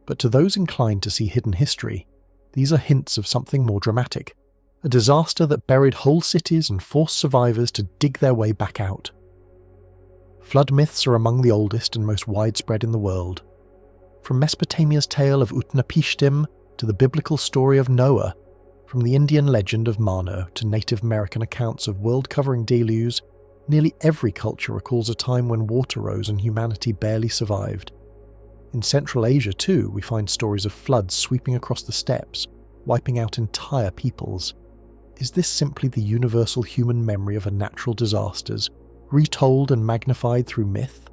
But to those inclined to see hidden history, these are hints of something more dramatic, a disaster that buried whole cities and forced survivors to dig their way back out. Flood myths are among the oldest and most widespread in the world. From Mesopotamia's tale of Utnapishtim to the biblical story of Noah, from the Indian legend of Mano to Native American accounts of world-covering deluges, nearly every culture recalls a time when water rose and humanity barely survived. In Central Asia too, we find stories of floods sweeping across the steppes, wiping out entire peoples. Is this simply the universal human memory of a natural disasters, retold and magnified through myth?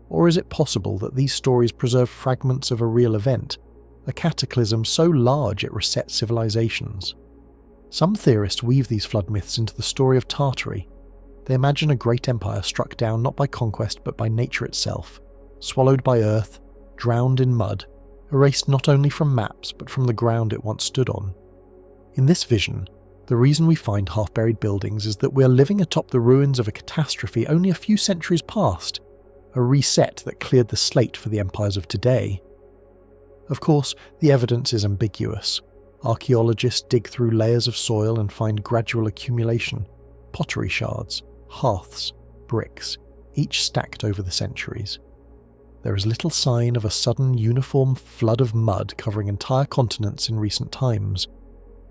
Or is it possible that these stories preserve fragments of a real event, a cataclysm so large it resets civilizations? Some theorists weave these flood myths into the story of Tartary. They imagine a great empire struck down not by conquest but by nature itself, swallowed by earth, drowned in mud, erased not only from maps but from the ground it once stood on. In this vision, the reason we find half-buried buildings is that we are living atop the ruins of a catastrophe only a few centuries past, a reset that cleared the slate for the empires of today. Of course, the evidence is ambiguous. Archaeologists dig through layers of soil and find gradual accumulation, pottery shards, hearths, bricks, each stacked over the centuries. There is little sign of a sudden uniform flood of mud covering entire continents in recent times,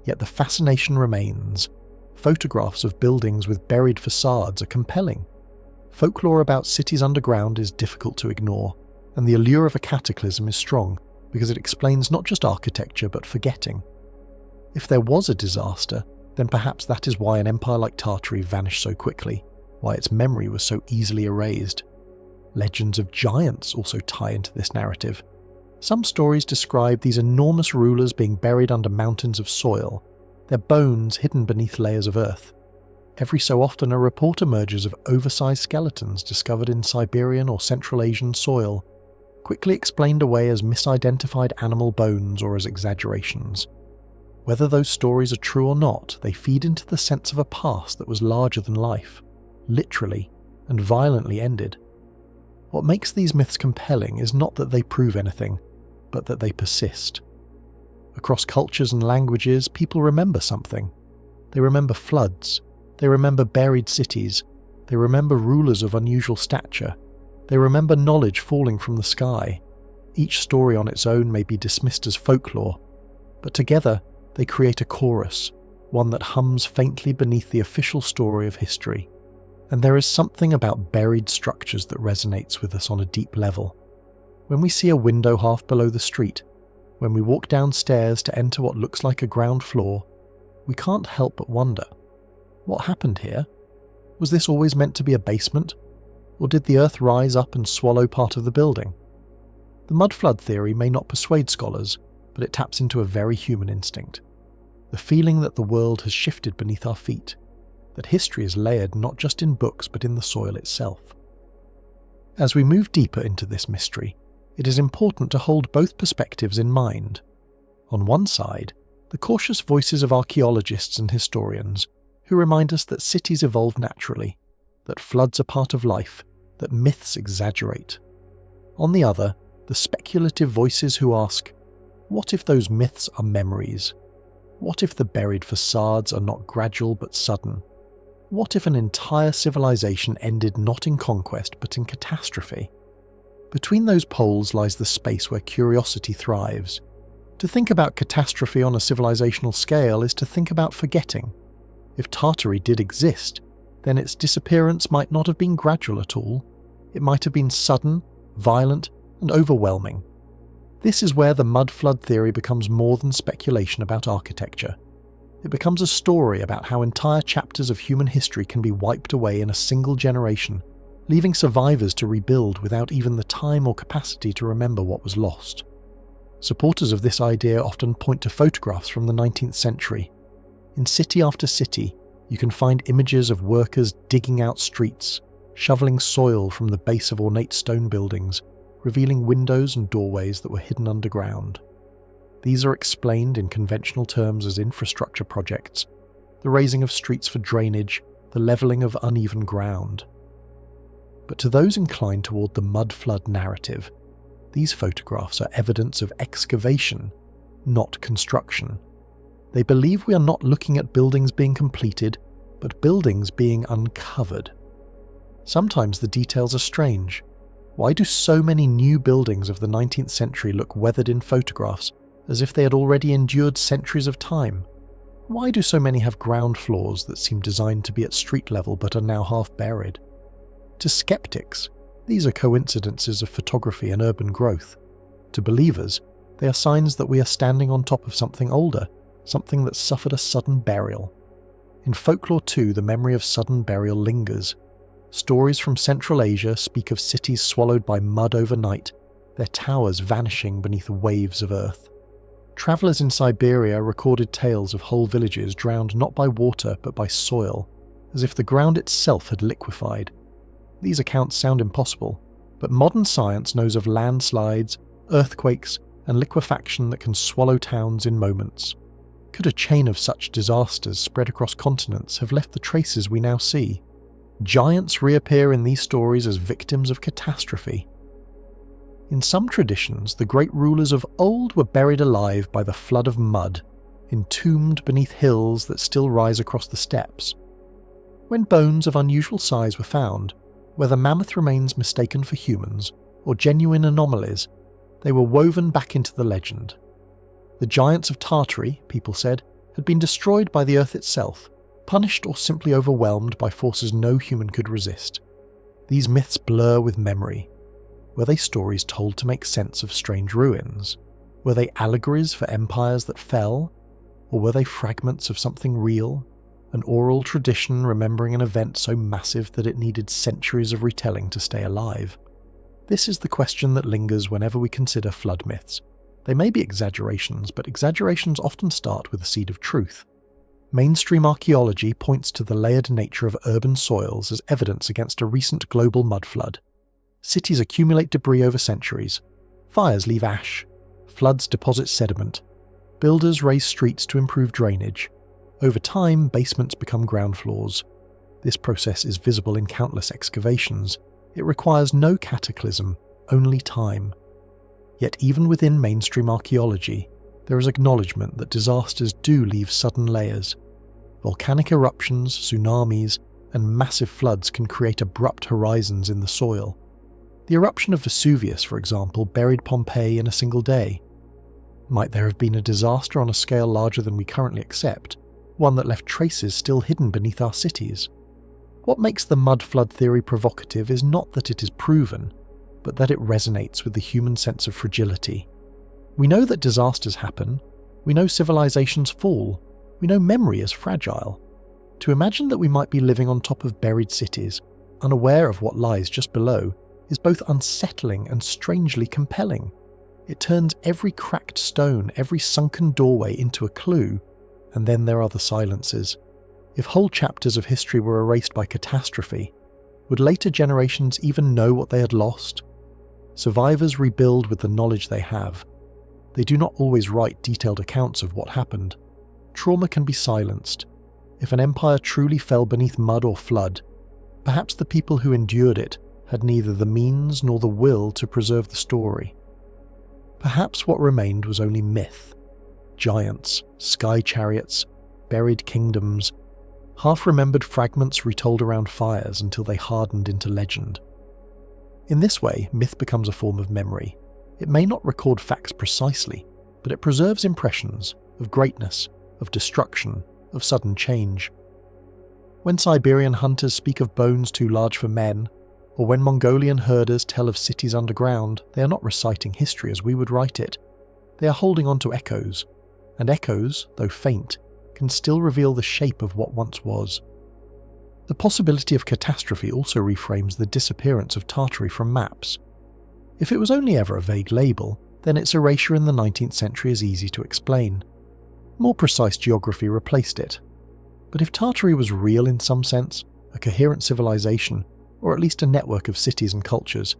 yet the fascination remains. Photographs of buildings with buried facades are compelling. Folklore about cities underground is difficult to ignore, and the allure of a cataclysm is strong because it explains not just architecture but forgetting. If there was a disaster, then perhaps that is why an empire like Tartary vanished so quickly, why its memory was so easily erased. Legends of giants also tie into this narrative. Some stories describe these enormous rulers being buried under mountains of soil, their bones hidden beneath layers of earth. Every so often a report emerges of oversized skeletons discovered in Siberian or Central Asian soil, quickly explained away as misidentified animal bones or as exaggerations. Whether those stories are true or not, they feed into the sense of a past that was larger than life, literally, and violently ended. What makes these myths compelling is not that they prove anything, but that they persist. Across cultures and languages, people remember something. They remember floods, They remember buried cities. They remember rulers of unusual stature. They remember knowledge falling from the sky. Each story on its own may be dismissed as folklore, but together they create a chorus, one that hums faintly beneath the official story of history. And there is something about buried structures that resonates with us on a deep level. When we see a window half below the street, when we walk downstairs to enter what looks like a ground floor, we can't help but wonder, what happened here? Was this always meant to be a basement? Or did the earth rise up and swallow part of the building? The mud flood theory may not persuade scholars, but it taps into a very human instinct. The feeling that the world has shifted beneath our feet, that history is layered not just in books but in the soil itself. As we move deeper into this mystery, it is important to hold both perspectives in mind. On one side, the cautious voices of archaeologists and historians who remind us that cities evolve naturally, that floods are part of life, that myths exaggerate. On the other, the speculative voices who ask, what if those myths are memories? What if the buried facades are not gradual but sudden? What if an entire civilization ended not in conquest but in catastrophe? Between those poles lies the space where curiosity thrives. To think about catastrophe on a civilizational scale is to think about forgetting. If Tartary did exist, then its disappearance might not have been gradual at all. It might have been sudden, violent, and overwhelming. This is where the mud flood theory becomes more than speculation about architecture. It becomes a story about how entire chapters of human history can be wiped away in a single generation, leaving survivors to rebuild without even the time or capacity to remember what was lost. Supporters of this idea often point to photographs from the 19th century. In city after city, you can find images of workers digging out streets, shoveling soil from the base of ornate stone buildings, revealing windows and doorways that were hidden underground. These are explained in conventional terms as infrastructure projects, the raising of streets for drainage, the levelling of uneven ground. But to those inclined toward the mud flood narrative, these photographs are evidence of excavation, not construction. They believe we are not looking at buildings being completed, but buildings being uncovered. Sometimes the details are strange. Why do so many new buildings of the 19th century look weathered in photographs as if they had already endured centuries of time? Why do so many have ground floors that seem designed to be at street level but are now half buried? To skeptics, these are coincidences of photography and urban growth. To believers, they are signs that we are standing on top of something older, something that suffered a sudden burial. In folklore too, the memory of sudden burial lingers. Stories from Central Asia speak of cities swallowed by mud overnight, their towers vanishing beneath waves of earth. Travellers in Siberia recorded tales of whole villages drowned not by water but by soil, as if the ground itself had liquefied. These accounts sound impossible, but modern science knows of landslides, earthquakes, and liquefaction that can swallow towns in moments. Could a chain of such disasters spread across continents have left the traces we now see? Giants reappear in these stories as victims of catastrophe. In some traditions, the great rulers of old were buried alive by the flood of mud, entombed beneath hills that still rise across the steppes. When bones of unusual size were found, whether mammoth remains mistaken for humans or genuine anomalies, they were woven back into the legend. The giants of Tartary, people said, had been destroyed by the earth itself, punished or simply overwhelmed by forces no human could resist. These myths blur with memory. Were they stories told to make sense of strange ruins? Were they allegories for empires that fell? Or were they fragments of something real? An oral tradition remembering an event so massive that it needed centuries of retelling to stay alive? This is the question that lingers whenever we consider flood myths. They may be exaggerations, but exaggerations often start with a seed of truth. Mainstream archaeology points to the layered nature of urban soils as evidence against a recent global mud flood. Cities accumulate debris over centuries. Fires leave ash. Floods deposit sediment. Builders raise streets to improve drainage. Over time, basements become ground floors. This process is visible in countless excavations. It requires no cataclysm, only time. Yet even within mainstream archaeology, there is acknowledgement that disasters do leave sudden layers. Volcanic eruptions, tsunamis, and massive floods can create abrupt horizons in the soil. The eruption of Vesuvius, for example, buried Pompeii in a single day. Might there have been a disaster on a scale larger than we currently accept, one that left traces still hidden beneath our cities? What makes the mud flood theory provocative is not that it is proven, but that it resonates with the human sense of fragility. We know that disasters happen, we know civilizations fall, we know memory is fragile. To imagine that we might be living on top of buried cities, unaware of what lies just below, is both unsettling and strangely compelling. It turns every cracked stone, every sunken doorway into a clue, and then there are the silences. If whole chapters of history were erased by catastrophe, would later generations even know what they had lost? Survivors rebuild with the knowledge they have. They do not always write detailed accounts of what happened. Trauma can be silenced. If an empire truly fell beneath mud or flood, perhaps the people who endured it had neither the means nor the will to preserve the story. Perhaps what remained was only myth. Giants, sky chariots, buried kingdoms, half-remembered fragments retold around fires until they hardened into legend. In this way, myth becomes a form of memory. It may not record facts precisely, but it preserves impressions of greatness, of destruction, of sudden change. When Siberian hunters speak of bones too large for men, or when Mongolian herders tell of cities underground, they are not reciting history as we would write it. They are holding on to echoes, and echoes, though faint, can still reveal the shape of what once was. The possibility of catastrophe also reframes the disappearance of Tartary from maps. If it was only ever a vague label, then its erasure in the 19th century is easy to explain. More precise geography replaced it. But if Tartary was real in some sense, a coherent civilization, or at least a network of cities and cultures,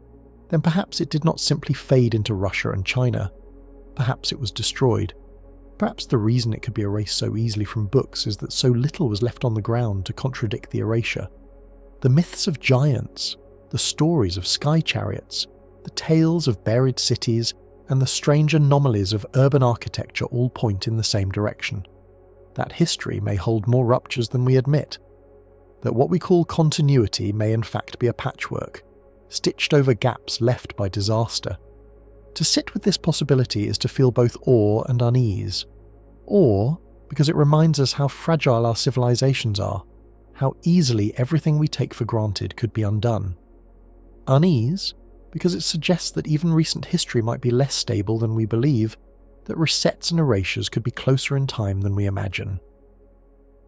then perhaps it did not simply fade into Russia and China. Perhaps it was destroyed. Perhaps the reason it could be erased so easily from books is that so little was left on the ground to contradict the erasure. The myths of giants, the stories of sky chariots, the tales of buried cities, and the strange anomalies of urban architecture all point in the same direction. That history may hold more ruptures than we admit. That what we call continuity may in fact be a patchwork, stitched over gaps left by disaster. To sit with this possibility is to feel both awe and unease. Awe, because it reminds us how fragile our civilizations are, how easily everything we take for granted could be undone. Unease, because it suggests that even recent history might be less stable than we believe, that resets and erasures could be closer in time than we imagine.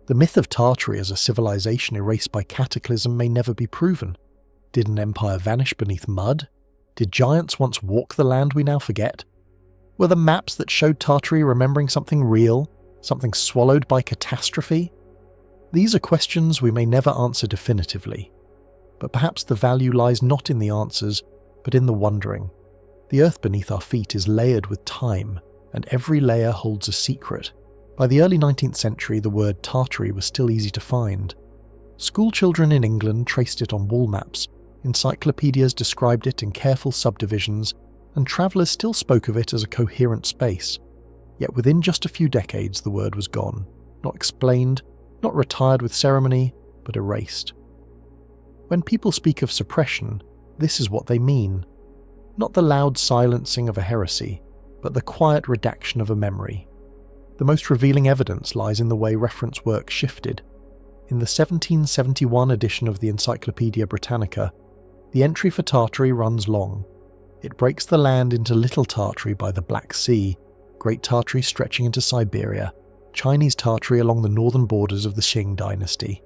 The myth of Tartary as a civilization erased by cataclysm may never be proven. Did an empire vanish beneath mud? Did giants once walk the land we now forget? Were the maps that showed Tartary remembering something real, something swallowed by catastrophe? These are questions we may never answer definitively. But perhaps the value lies not in the answers, but in the wondering. The earth beneath our feet is layered with time, and every layer holds a secret. By the early 19th century, the word Tartary was still easy to find. School children in England traced it on wall maps, encyclopedias described it in careful subdivisions, and travellers still spoke of it as a coherent space. Yet within just a few decades the word was gone, not explained, not retired with ceremony, but erased. When people speak of suppression, this is what they mean. Not the loud silencing of a heresy, but the quiet redaction of a memory. The most revealing evidence lies in the way reference work shifted. In the 1771 edition of the Encyclopedia Britannica, the entry for Tartary runs long. It breaks the land into Little Tartary by the Black Sea, Great Tartary stretching into Siberia, Chinese Tartary along the northern borders of the Qing dynasty.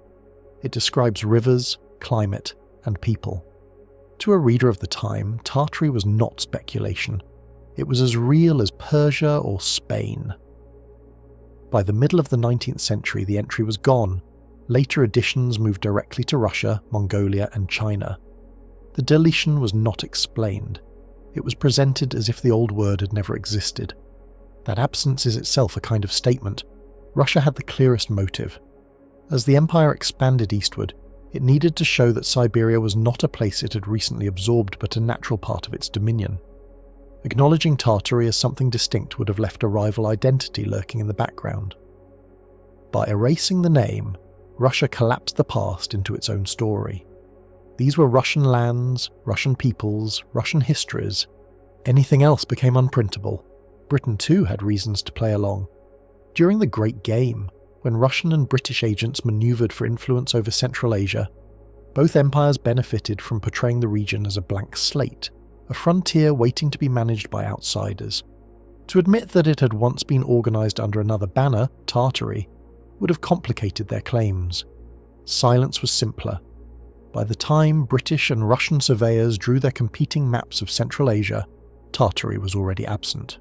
It describes rivers, climate, and people. To a reader of the time, Tartary was not speculation. It was as real as Persia or Spain. By the middle of the 19th century, the entry was gone. Later editions moved directly to Russia, Mongolia, and China. The deletion was not explained. It was presented as if the old word had never existed. That absence is itself a kind of statement. Russia had the clearest motive. As the empire expanded eastward, it needed to show that Siberia was not a place it had recently absorbed but a natural part of its dominion. Acknowledging Tartary as something distinct would have left a rival identity lurking in the background. By erasing the name, Russia collapsed the past into its own story. These were Russian lands, Russian peoples, Russian histories. Anything else became unprintable. Britain too had reasons to play along. During the Great Game, when Russian and British agents manoeuvred for influence over Central Asia, both empires benefited from portraying the region as a blank slate, a frontier waiting to be managed by outsiders. To admit that it had once been organised under another banner, Tartary, would have complicated their claims. Silence was simpler. By the time British and Russian surveyors drew their competing maps of Central Asia, Tartary was already absent.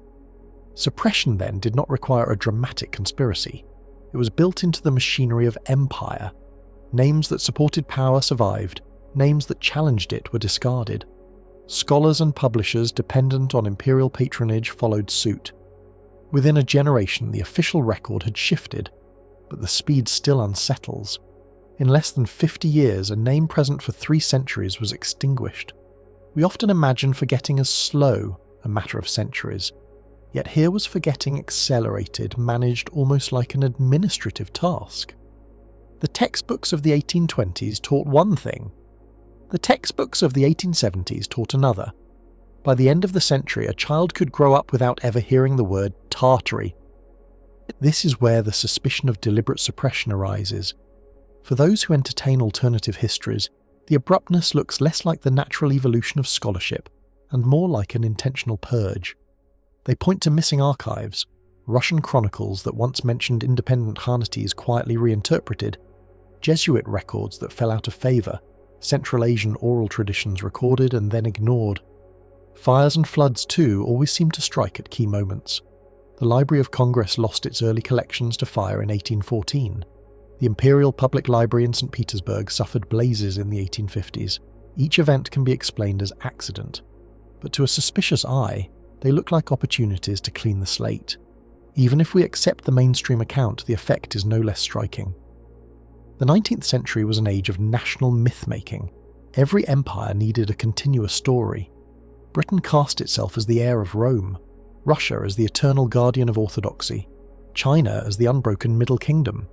Suppression then did not require a dramatic conspiracy. It was built into the machinery of empire. Names that supported power survived, names that challenged it were discarded. Scholars and publishers dependent on imperial patronage followed suit. Within a generation, the official record had shifted, but the speed still unsettles. In less than 50 years, a name present for 3 centuries was extinguished. We often imagine forgetting as slow, a matter of centuries. Yet here was forgetting accelerated, managed almost like an administrative task. The textbooks of the 1820s taught one thing. The textbooks of the 1870s taught another. By the end of the century, a child could grow up without ever hearing the word Tartary. This is where the suspicion of deliberate suppression arises. For those who entertain alternative histories, the abruptness looks less like the natural evolution of scholarship and more like an intentional purge. They point to missing archives, Russian chronicles that once mentioned independent Khanates quietly reinterpreted, Jesuit records that fell out of favour, Central Asian oral traditions recorded and then ignored. Fires and floods too always seem to strike at key moments. The Library of Congress lost its early collections to fire in 1814. The Imperial Public Library in St. Petersburg suffered blazes in the 1850s. Each event can be explained as accident, but to a suspicious eye, they look like opportunities to clean the slate. Even if we accept the mainstream account, the effect is no less striking. The 19th century was an age of national myth-making. Every empire needed a continuous story. Britain cast itself as the heir of Rome, Russia as the eternal guardian of orthodoxy, China as the unbroken Middle Kingdom.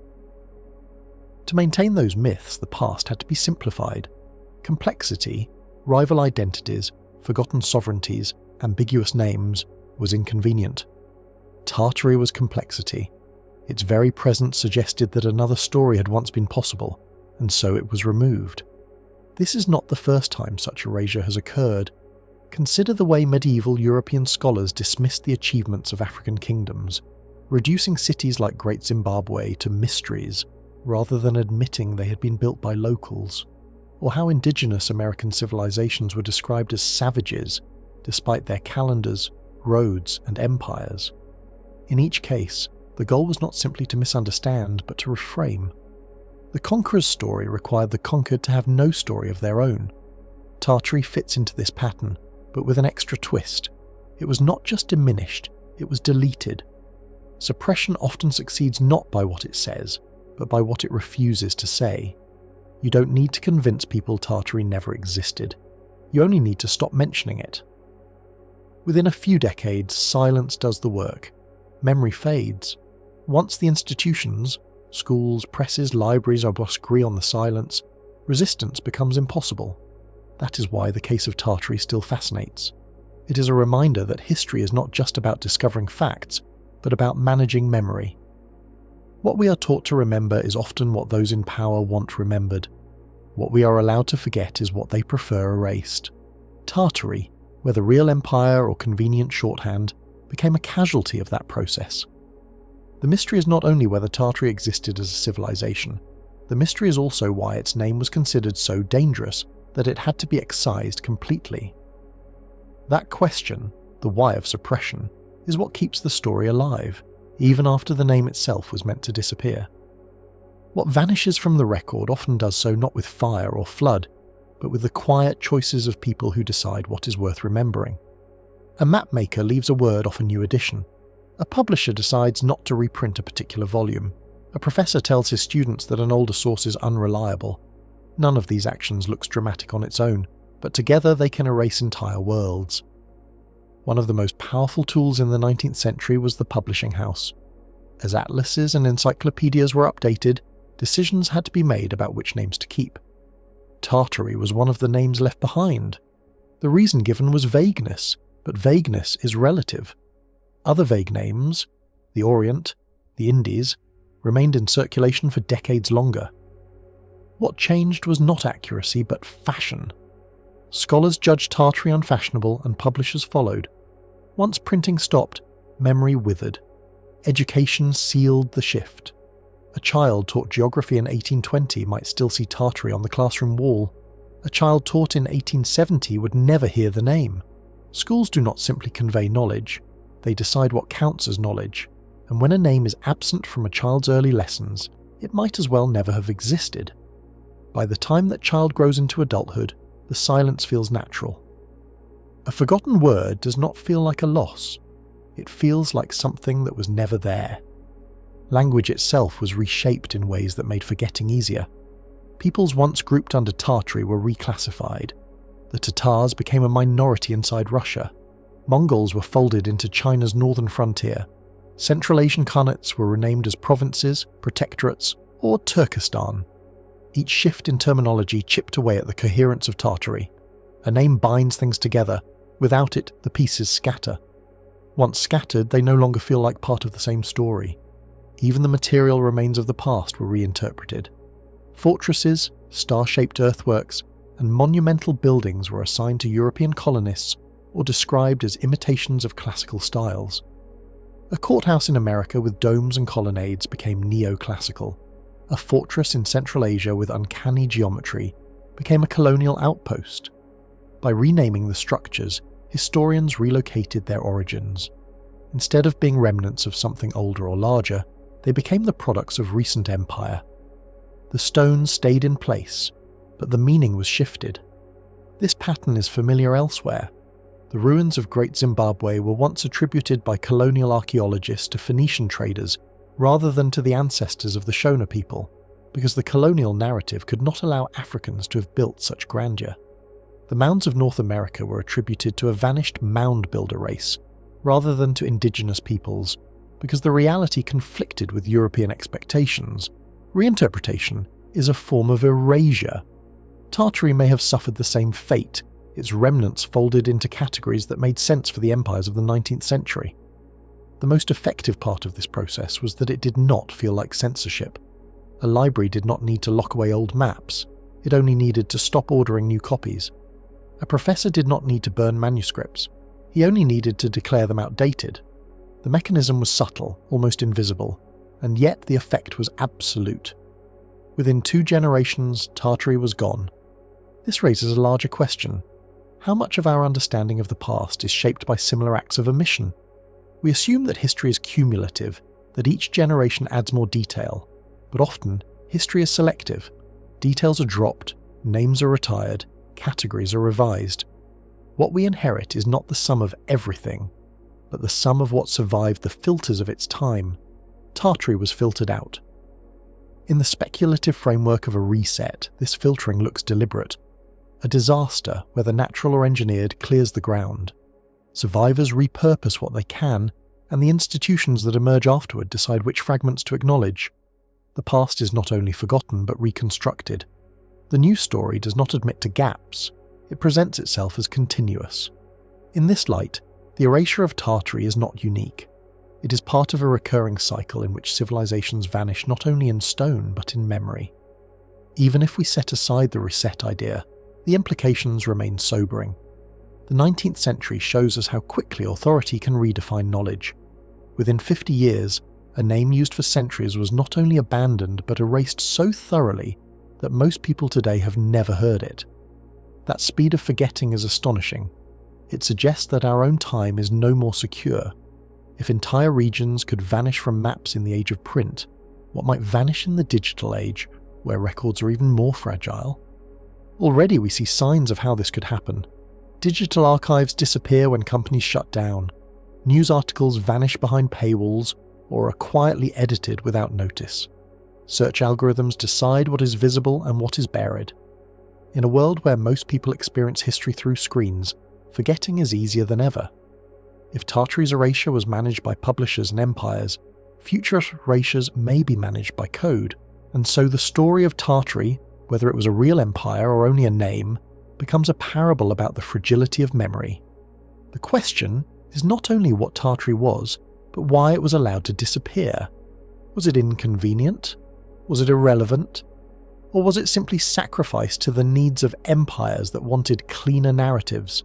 To maintain those myths, the past had to be simplified. Complexity, rival identities, forgotten sovereignties, ambiguous names, was inconvenient. Tartary was complexity. Its very presence suggested that another story had once been possible, and so it was removed. This is not the first time such erasure has occurred. Consider the way medieval European scholars dismissed the achievements of African kingdoms, reducing cities like Great Zimbabwe to mysteries, rather than admitting they had been built by locals, or how indigenous American civilizations were described as savages, despite their calendars, roads, and empires. In each case, the goal was not simply to misunderstand, but to reframe. The conqueror's story required the conquered to have no story of their own. Tartary fits into this pattern, but with an extra twist. It was not just diminished, it was deleted. Suppression often succeeds not by what it says, but by what it refuses to say. You don't need to convince people Tartary never existed. You only need to stop mentioning it. Within a few decades, silence does the work. Memory fades. Once the institutions, schools, presses, libraries are agree on the silence, resistance becomes impossible. That is why the case of Tartary still fascinates. It is a reminder that history is not just about discovering facts, but about managing memory. What we are taught to remember is often what those in power want remembered. What we are allowed to forget is what they prefer erased. Tartary, whether real empire or convenient shorthand, became a casualty of that process. The mystery is not only whether Tartary existed as a civilization, the mystery is also why its name was considered so dangerous that it had to be excised completely. That question, the why of suppression, is what keeps the story alive, even after the name itself was meant to disappear. What vanishes from the record often does so not with fire or flood, but with the quiet choices of people who decide what is worth remembering. A mapmaker leaves a word off a new edition. A publisher decides not to reprint a particular volume. A professor tells his students that an older source is unreliable. None of these actions looks dramatic on its own, but together they can erase entire worlds. One of the most powerful tools in the 19th century was the publishing house. As atlases and encyclopedias were updated, decisions had to be made about which names to keep. Tartary was one of the names left behind. The reason given was vagueness, but vagueness is relative. Other vague names, the Orient, the Indies, remained in circulation for decades longer. What changed was not accuracy, but fashion. Scholars judged Tartary unfashionable and publishers followed. Once printing stopped, memory withered. Education sealed the shift. A child taught geography in 1820 might still see Tartary on the classroom wall. A child taught in 1870 would never hear the name. Schools do not simply convey knowledge, they decide what counts as knowledge, and when a name is absent from a child's early lessons, it might as well never have existed. By the time that child grows into adulthood, the silence feels natural. A forgotten word does not feel like a loss. It feels like something that was never there. Language itself was reshaped in ways that made forgetting easier. Peoples once grouped under Tartary were reclassified. The Tatars became a minority inside Russia. Mongols were folded into China's northern frontier. Central Asian Khanates were renamed as provinces, protectorates, or Turkestan. Each shift in terminology chipped away at the coherence of Tartary. A name binds things together. Without it, the pieces scatter. Once scattered, they no longer feel like part of the same story. Even the material remains of the past were reinterpreted. Fortresses, star-shaped earthworks, and monumental buildings were assigned to European colonists or described as imitations of classical styles. A courthouse in America with domes and colonnades became neoclassical. A fortress in Central Asia with uncanny geometry became a colonial outpost. By renaming the structures, historians relocated their origins. Instead of being remnants of something older or larger, they became the products of recent empire. The stones stayed in place, but the meaning was shifted. This pattern is familiar elsewhere. The ruins of Great Zimbabwe were once attributed by colonial archaeologists to Phoenician traders rather than to the ancestors of the Shona people, because the colonial narrative could not allow Africans to have built such grandeur. The mounds of North America were attributed to a vanished mound builder race, rather than to indigenous peoples, because the reality conflicted with European expectations. Reinterpretation is a form of erasure. Tartary may have suffered the same fate, its remnants folded into categories that made sense for the empires of the 19th century. The most effective part of this process was that it did not feel like censorship. A library did not need to lock away old maps, it only needed to stop ordering new copies. A professor did not need to burn manuscripts, he only needed to declare them outdated. The mechanism was subtle, almost invisible, and yet the effect was absolute. Within 2 generations, Tartary was gone. This raises a larger question. How much of our understanding of the past is shaped by similar acts of omission? We assume that history is cumulative, that each generation adds more detail, but often history is selective. Details are dropped, names are retired, categories are revised. What we inherit is not the sum of everything, but the sum of what survived the filters of its time. Tartary was filtered out. In the speculative framework of a reset, this filtering looks deliberate. A disaster, whether natural or engineered, clears the ground. Survivors repurpose what they can, and the institutions that emerge afterward decide which fragments to acknowledge. The past is not only forgotten but reconstructed. The new story does not admit to gaps, it presents itself as continuous. In this light, the erasure of Tartary is not unique. It is part of a recurring cycle in which civilizations vanish not only in stone but in memory. Even if we set aside the reset idea, the implications remain sobering. The 19th century shows us how quickly authority can redefine knowledge. Within 50 years, a name used for centuries was not only abandoned but erased so thoroughly that most people today have never heard it. That speed of forgetting is astonishing. It suggests that our own time is no more secure. If entire regions could vanish from maps in the age of print, what might vanish in the digital age, where records are even more fragile? Already we see signs of how this could happen. Digital archives disappear when companies shut down. News articles vanish behind paywalls or are quietly edited without notice. Search algorithms decide what is visible and what is buried. In a world where most people experience history through screens, forgetting is easier than ever. If Tartary's erasure was managed by publishers and empires, future erasures may be managed by code, and so the story of Tartary, whether it was a real empire or only a name, becomes a parable about the fragility of memory. The question is not only what Tartary was, but why it was allowed to disappear. Was it inconvenient? Was it irrelevant? Or was it simply sacrificed to the needs of empires that wanted cleaner narratives?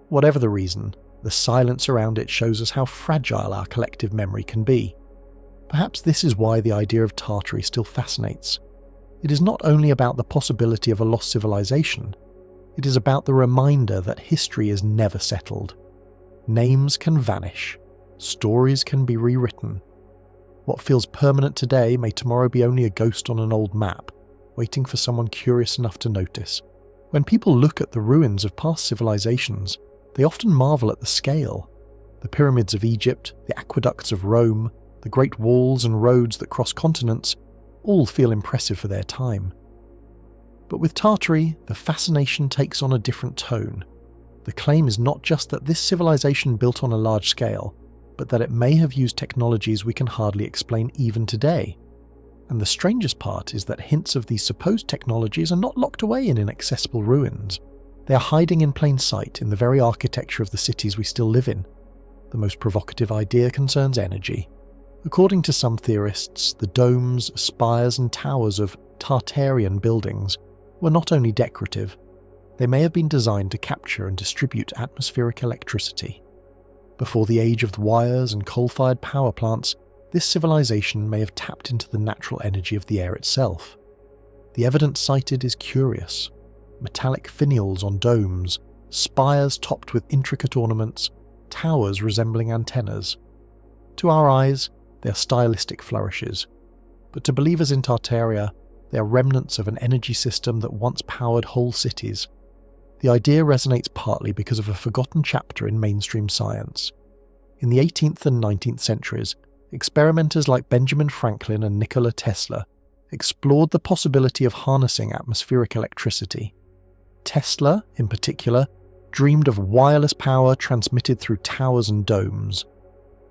Whatever the reason, the silence around it shows us how fragile our collective memory can be. Perhaps this is why the idea of Tartary still fascinates. It is not only about the possibility of a lost civilization, it is about the reminder that history is never settled. Names can vanish, stories can be rewritten. What feels permanent today may tomorrow be only a ghost on an old map, waiting for someone curious enough to notice. When people look at the ruins of past civilizations, they often marvel at the scale. The pyramids of Egypt, the aqueducts of Rome, the great walls and roads that cross continents, all feel impressive for their time. But with Tartary, the fascination takes on a different tone. The claim is not just that this civilization built on a large scale, but that it may have used technologies we can hardly explain even today. And the strangest part is that hints of these supposed technologies are not locked away in inaccessible ruins. They are hiding in plain sight in the very architecture of the cities we still live in. The most provocative idea concerns energy. According to some theorists, the domes, spires and towers of Tartarian buildings were not only decorative, they may have been designed to capture and distribute atmospheric electricity. Before the age of wires and coal-fired power plants, this civilization may have tapped into the natural energy of the air itself. The evidence cited is curious. Metallic finials on domes, spires topped with intricate ornaments, towers resembling antennas. To our eyes, they are stylistic flourishes, but to believers in Tartaria, they are remnants of an energy system that once powered whole cities. The idea resonates partly because of a forgotten chapter in mainstream science. In the 18th and 19th centuries, experimenters like Benjamin Franklin and Nikola Tesla explored the possibility of harnessing atmospheric electricity. Tesla, in particular, dreamed of wireless power transmitted through towers and domes.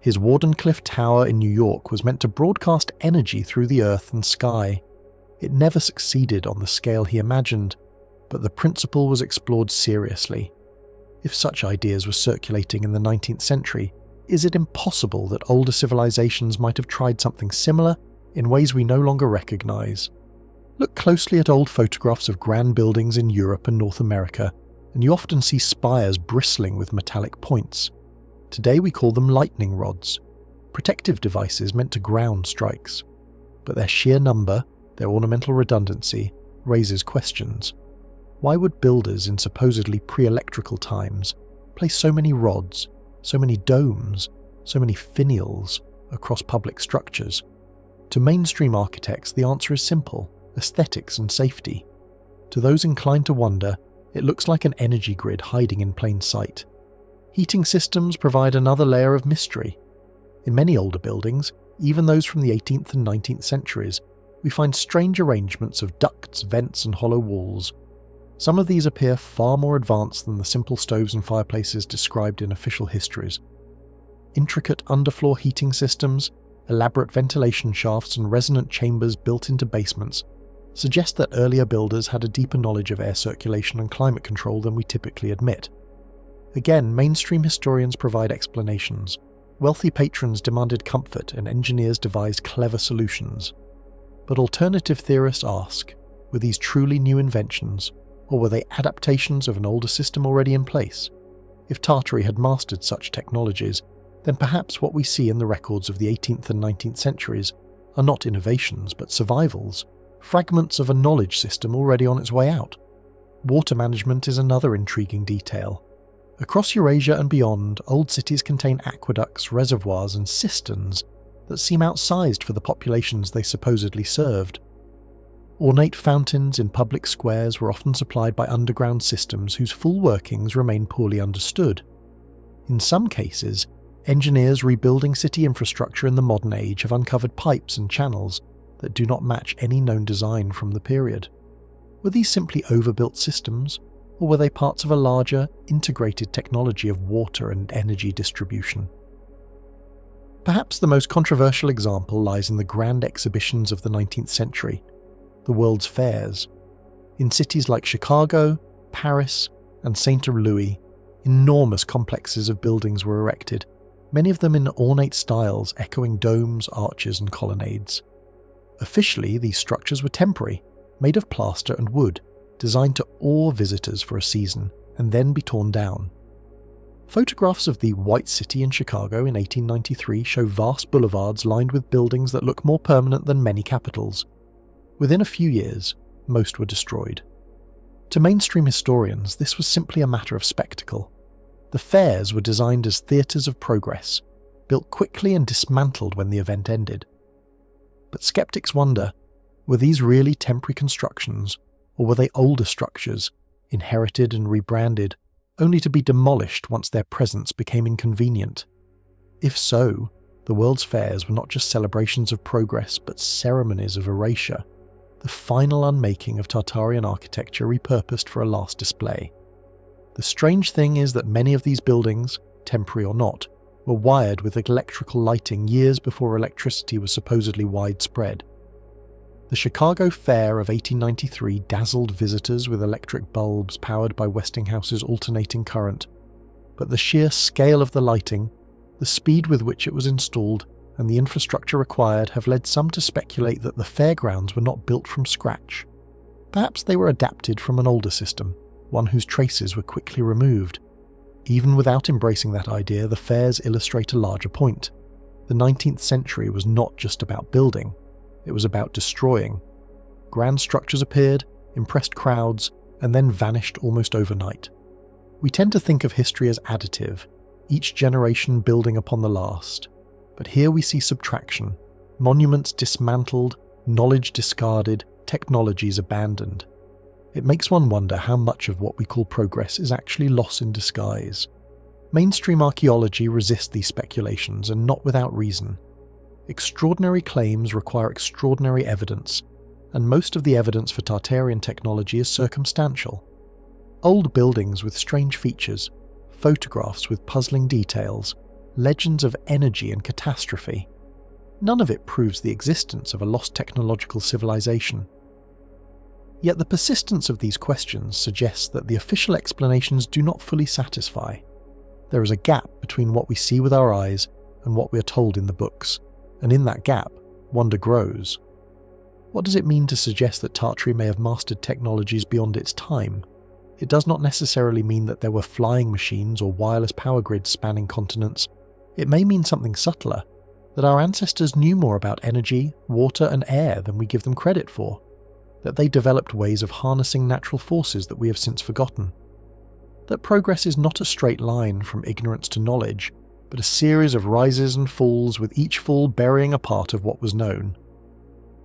His Wardenclyffe Tower in New York was meant to broadcast energy through the earth and sky. It never succeeded on the scale he imagined, but the principle was explored seriously. If such ideas were circulating in the 19th century, is it impossible that older civilizations might have tried something similar in ways we no longer recognize? Look closely at old photographs of grand buildings in Europe and North America, and you often see spires bristling with metallic points. Today we call them lightning rods, protective devices meant to ground strikes. But their sheer number, their ornamental redundancy, raises questions. Why would builders in supposedly pre-electrical times place so many rods, so many domes, so many finials across public structures? To mainstream architects, the answer is simple: aesthetics and safety. To those inclined to wonder, it looks like an energy grid hiding in plain sight. Heating systems provide another layer of mystery. In many older buildings, even those from the 18th and 19th centuries, we find strange arrangements of ducts, vents and hollow walls. Some of these appear far more advanced than the simple stoves and fireplaces described in official histories. Intricate underfloor heating systems, elaborate ventilation shafts and resonant chambers built into basements suggest that earlier builders had a deeper knowledge of air circulation and climate control than we typically admit. Again, mainstream historians provide explanations. Wealthy patrons demanded comfort and engineers devised clever solutions. But alternative theorists ask, were these truly new inventions, or were they adaptations of an older system already in place? If Tartary had mastered such technologies, then perhaps what we see in the records of the 18th and 19th centuries are not innovations but survivals, fragments of a knowledge system already on its way out. Water management is another intriguing detail. Across Eurasia and beyond, old cities contain aqueducts, reservoirs and cisterns that seem outsized for the populations they supposedly served. Ornate fountains in public squares were often supplied by underground systems whose full workings remain poorly understood. In some cases, engineers rebuilding city infrastructure in the modern age have uncovered pipes and channels that do not match any known design from the period. Were these simply overbuilt systems, or were they parts of a larger, integrated technology of water and energy distribution? Perhaps the most controversial example lies in the grand exhibitions of the 19th century, the world's fairs. In cities like Chicago, Paris, and St. Louis, enormous complexes of buildings were erected, many of them in ornate styles echoing domes, arches, and colonnades. Officially, these structures were temporary, made of plaster and wood, designed to awe visitors for a season, and then be torn down. Photographs of the White City in Chicago in 1893 show vast boulevards lined with buildings that look more permanent than many capitals. Within a few years, most were destroyed. To mainstream historians, this was simply a matter of spectacle. The fairs were designed as theatres of progress, built quickly and dismantled when the event ended. But skeptics wonder, were these really temporary constructions, or were they older structures, inherited and rebranded, only to be demolished once their presence became inconvenient? If so, the world's fairs were not just celebrations of progress, but ceremonies of erasure, the final unmaking of Tartarian architecture repurposed for a last display. The strange thing is that many of these buildings, temporary or not, were wired with electrical lighting years before electricity was supposedly widespread. The Chicago Fair of 1893 dazzled visitors with electric bulbs powered by Westinghouse's alternating current, but the sheer scale of the lighting, the speed with which it was installed, and the infrastructure required have led some to speculate that the fairgrounds were not built from scratch. Perhaps they were adapted from an older system, one whose traces were quickly removed. Even without embracing that idea, the fairs illustrate a larger point. The 19th century was not just about building, it was about destroying. Grand structures appeared, impressed crowds, and then vanished almost overnight. We tend to think of history as additive, each generation building upon the last. But here we see subtraction, monuments dismantled, knowledge discarded, technologies abandoned. It makes one wonder how much of what we call progress is actually loss in disguise. Mainstream archaeology resists these speculations, and not without reason. Extraordinary claims require extraordinary evidence, and most of the evidence for Tartarian technology is circumstantial. Old buildings with strange features, photographs with puzzling details, legends of energy and catastrophe. None of it proves the existence of a lost technological civilization. Yet the persistence of these questions suggests that the official explanations do not fully satisfy. There is a gap between what we see with our eyes and what we are told in the books, and in that gap, wonder grows. What does it mean to suggest that Tartary may have mastered technologies beyond its time? It does not necessarily mean that there were flying machines or wireless power grids spanning continents. It may mean something subtler, that our ancestors knew more about energy, water, and air than we give them credit for, that they developed ways of harnessing natural forces that we have since forgotten, that progress is not a straight line from ignorance to knowledge, but a series of rises and falls, with each fall burying a part of what was known.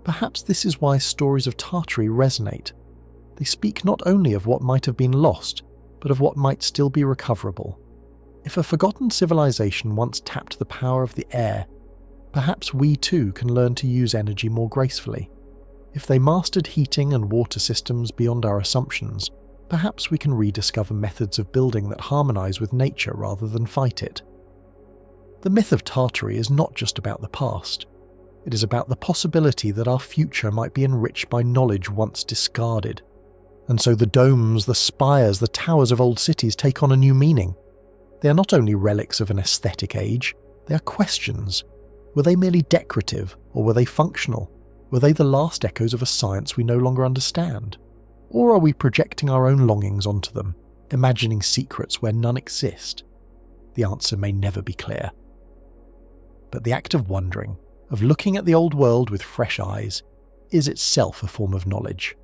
Perhaps this is why stories of Tartary resonate. They speak not only of what might have been lost, but of what might still be recoverable. If a forgotten civilization once tapped the power of the air, perhaps we too can learn to use energy more gracefully. If they mastered heating and water systems beyond our assumptions, perhaps we can rediscover methods of building that harmonize with nature rather than fight it. The myth of Tartary is not just about the past. It is about the possibility that our future might be enriched by knowledge once discarded. And so the domes, the spires, the towers of old cities take on a new meaning. They are not only relics of an aesthetic age, they are questions. Were they merely decorative, or were they functional? Were they the last echoes of a science we no longer understand? Or are we projecting our own longings onto them, imagining secrets where none exist? The answer may never be clear. But the act of wondering, of looking at the old world with fresh eyes, is itself a form of knowledge.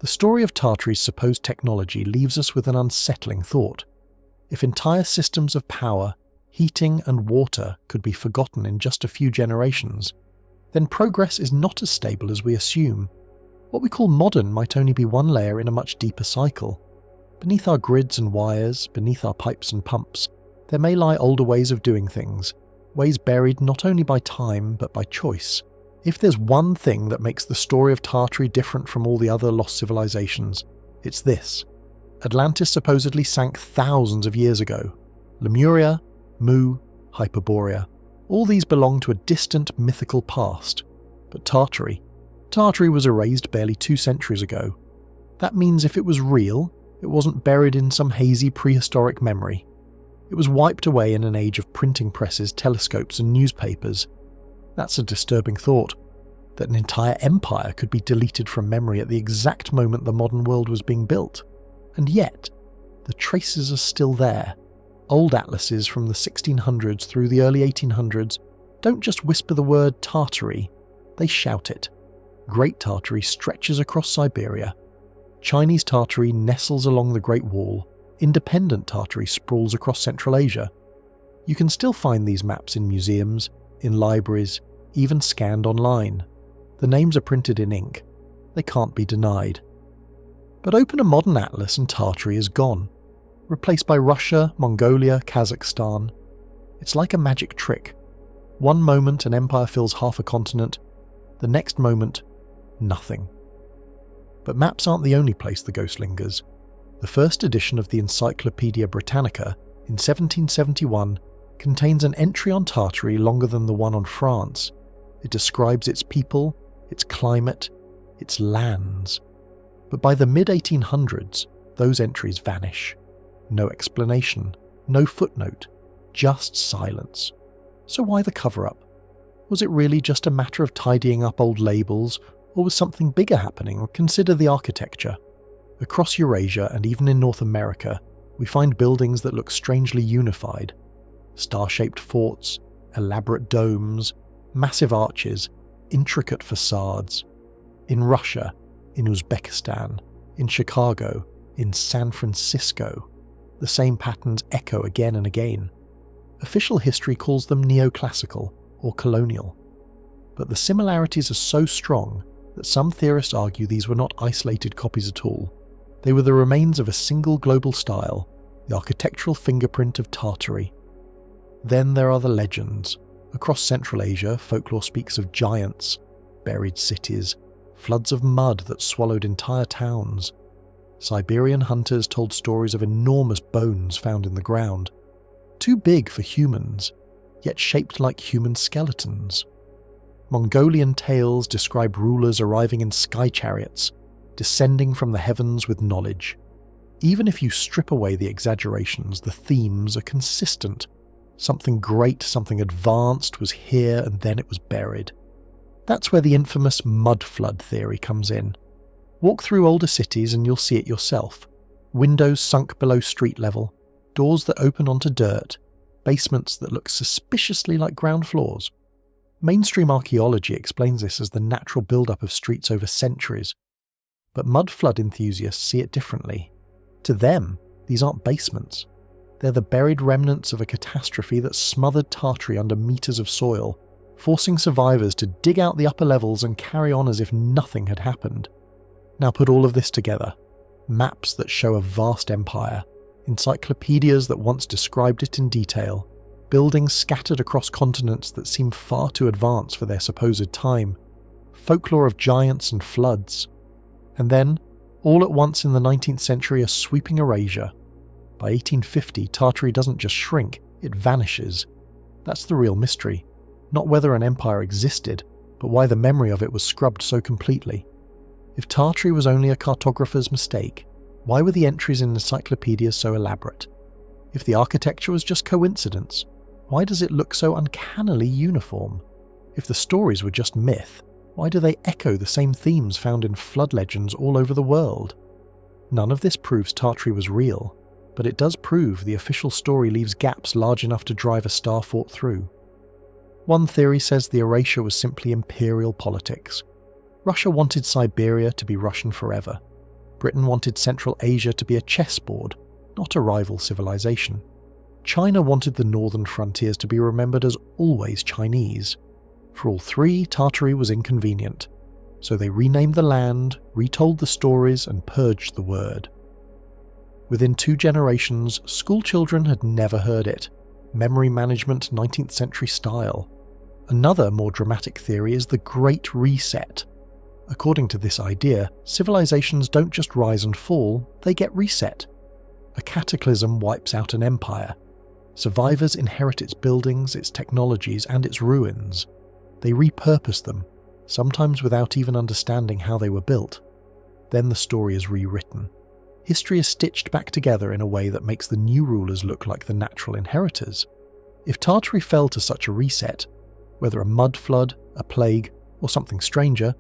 The story of Tartary's supposed technology leaves us with an unsettling thought. If entire systems of power, heating and water could be forgotten in just a few generations, then progress is not as stable as we assume. What we call modern might only be one layer in a much deeper cycle. Beneath our grids and wires, beneath our pipes and pumps, there may lie older ways of doing things, ways buried not only by time but by choice. If there's one thing that makes the story of Tartary different from all the other lost civilizations, it's this. Atlantis supposedly sank thousands of years ago. Lemuria, Mu, Hyperborea. All these belong to a distant mythical past. But Tartary was erased barely 2 centuries ago. That means if it was real, it wasn't buried in some hazy prehistoric memory. It was wiped away in an age of printing presses, telescopes, and newspapers. That's a disturbing thought, that an entire empire could be deleted from memory at the exact moment the modern world was being built. And yet, the traces are still there. Old atlases from the 1600s through the early 1800s don't just whisper the word Tartary, they shout it. Great Tartary stretches across Siberia. Chinese Tartary nestles along the Great Wall. Independent Tartary sprawls across Central Asia. You can still find these maps in museums, in libraries, even scanned online. The names are printed in ink. They can't be denied. But open a modern atlas and Tartary is gone, replaced by Russia, Mongolia, Kazakhstan. It's like a magic trick. One moment an empire fills half a continent, the next moment, nothing. But maps aren't the only place the ghost lingers. The first edition of the Encyclopedia Britannica, in 1771, contains an entry on Tartary longer than the one on France. It describes its people, its climate, its lands. But by the mid-1800s, those entries vanish. No explanation, no footnote, just silence. So why the cover-up? Was it really just a matter of tidying up old labels, or was something bigger happening? Consider the architecture. Across Eurasia and even in North America, we find buildings that look strangely unified. Star-shaped forts, elaborate domes, massive arches, intricate facades. In Russia, in Uzbekistan, in Chicago, in San Francisco, the same patterns echo again and again. Official history calls them neoclassical or colonial. But the similarities are so strong that some theorists argue these were not isolated copies at all. They were the remains of a single global style, the architectural fingerprint of Tartary. Then there are the legends. Across Central Asia, folklore speaks of giants, buried cities, floods of mud that swallowed entire towns. Siberian hunters told stories of enormous bones found in the ground, too big for humans, yet shaped like human skeletons. Mongolian tales describe rulers arriving in sky chariots, descending from the heavens with knowledge. Even if you strip away the exaggerations, the themes are consistent. Something great, something advanced was here and then it was buried. That's where the infamous mud flood theory comes in. Walk through older cities and you'll see it yourself. Windows sunk below street level, doors that open onto dirt, basements that look suspiciously like ground floors. Mainstream archaeology explains this as the natural build-up of streets over centuries. But mud flood enthusiasts see it differently. To them, these aren't basements. They're the buried remnants of a catastrophe that smothered Tartary under meters of soil, forcing survivors to dig out the upper levels and carry on as if nothing had happened. Now put all of this together. Maps that show a vast empire, encyclopedias that once described it in detail, buildings scattered across continents that seem far too advanced for their supposed time, folklore of giants and floods. And then, all at once in the 19th century, a sweeping erasure. By 1850, Tartary doesn't just shrink, it vanishes. That's the real mystery. Not whether an empire existed, but why the memory of it was scrubbed so completely. If Tartary was only a cartographer's mistake, why were the entries in encyclopedias so elaborate? If the architecture was just coincidence, why does it look so uncannily uniform? If the stories were just myth, why do they echo the same themes found in flood legends all over the world? None of this proves Tartary was real, but it does prove the official story leaves gaps large enough to drive a star fort through. One theory says the erasure was simply imperial politics. Russia wanted Siberia to be Russian forever. Britain wanted Central Asia to be a chessboard, not a rival civilization. China wanted the northern frontiers to be remembered as always Chinese. For all three, Tartary was inconvenient, so they renamed the land, retold the stories, and purged the word. Within 2 generations, schoolchildren had never heard it. Memory management 19th century style. Another more dramatic theory is the Great Reset. According to this idea, civilizations don't just rise and fall, they get reset. A cataclysm wipes out an empire. Survivors inherit its buildings, its technologies, and its ruins. They repurpose them, sometimes without even understanding how they were built. Then the story is rewritten. History is stitched back together in a way that makes the new rulers look like the natural inheritors. If Tartary fell to such a reset, whether a mud flood, a plague, or something stranger,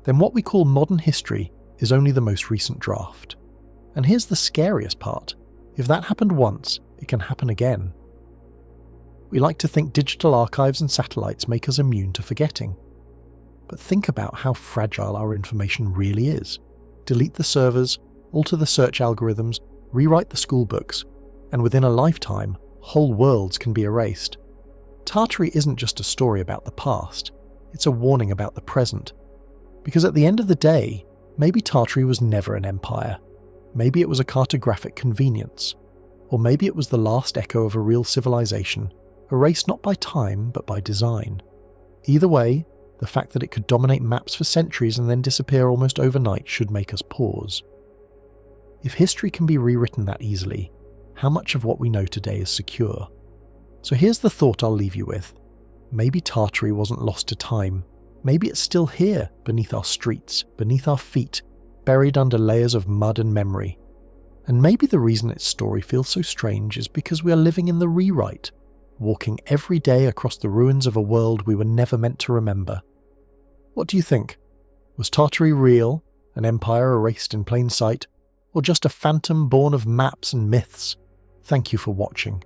then what we call modern history is only the most recent draft. And here's the scariest part. If that happened once, it can happen again. We like to think digital archives and satellites make us immune to forgetting. But think about how fragile our information really is. Delete the servers, alter the search algorithms, rewrite the school books, and within a lifetime, whole worlds can be erased. Tartary isn't just a story about the past, it's a warning about the present. Because at the end of the day, maybe Tartary was never an empire. Maybe it was a cartographic convenience. Or maybe it was the last echo of a real civilization, erased not by time but by design. Either way, the fact that it could dominate maps for centuries and then disappear almost overnight should make us pause. If history can be rewritten that easily, how much of what we know today is secure? So here's the thought I'll leave you with. Maybe Tartary wasn't lost to time. Maybe it's still here, beneath our streets, beneath our feet, buried under layers of mud and memory. And maybe the reason its story feels so strange is because we are living in the rewrite, walking every day across the ruins of a world we were never meant to remember. What do you think? Was Tartary real, an empire erased in plain sight, or just a phantom born of maps and myths? Thank you for watching.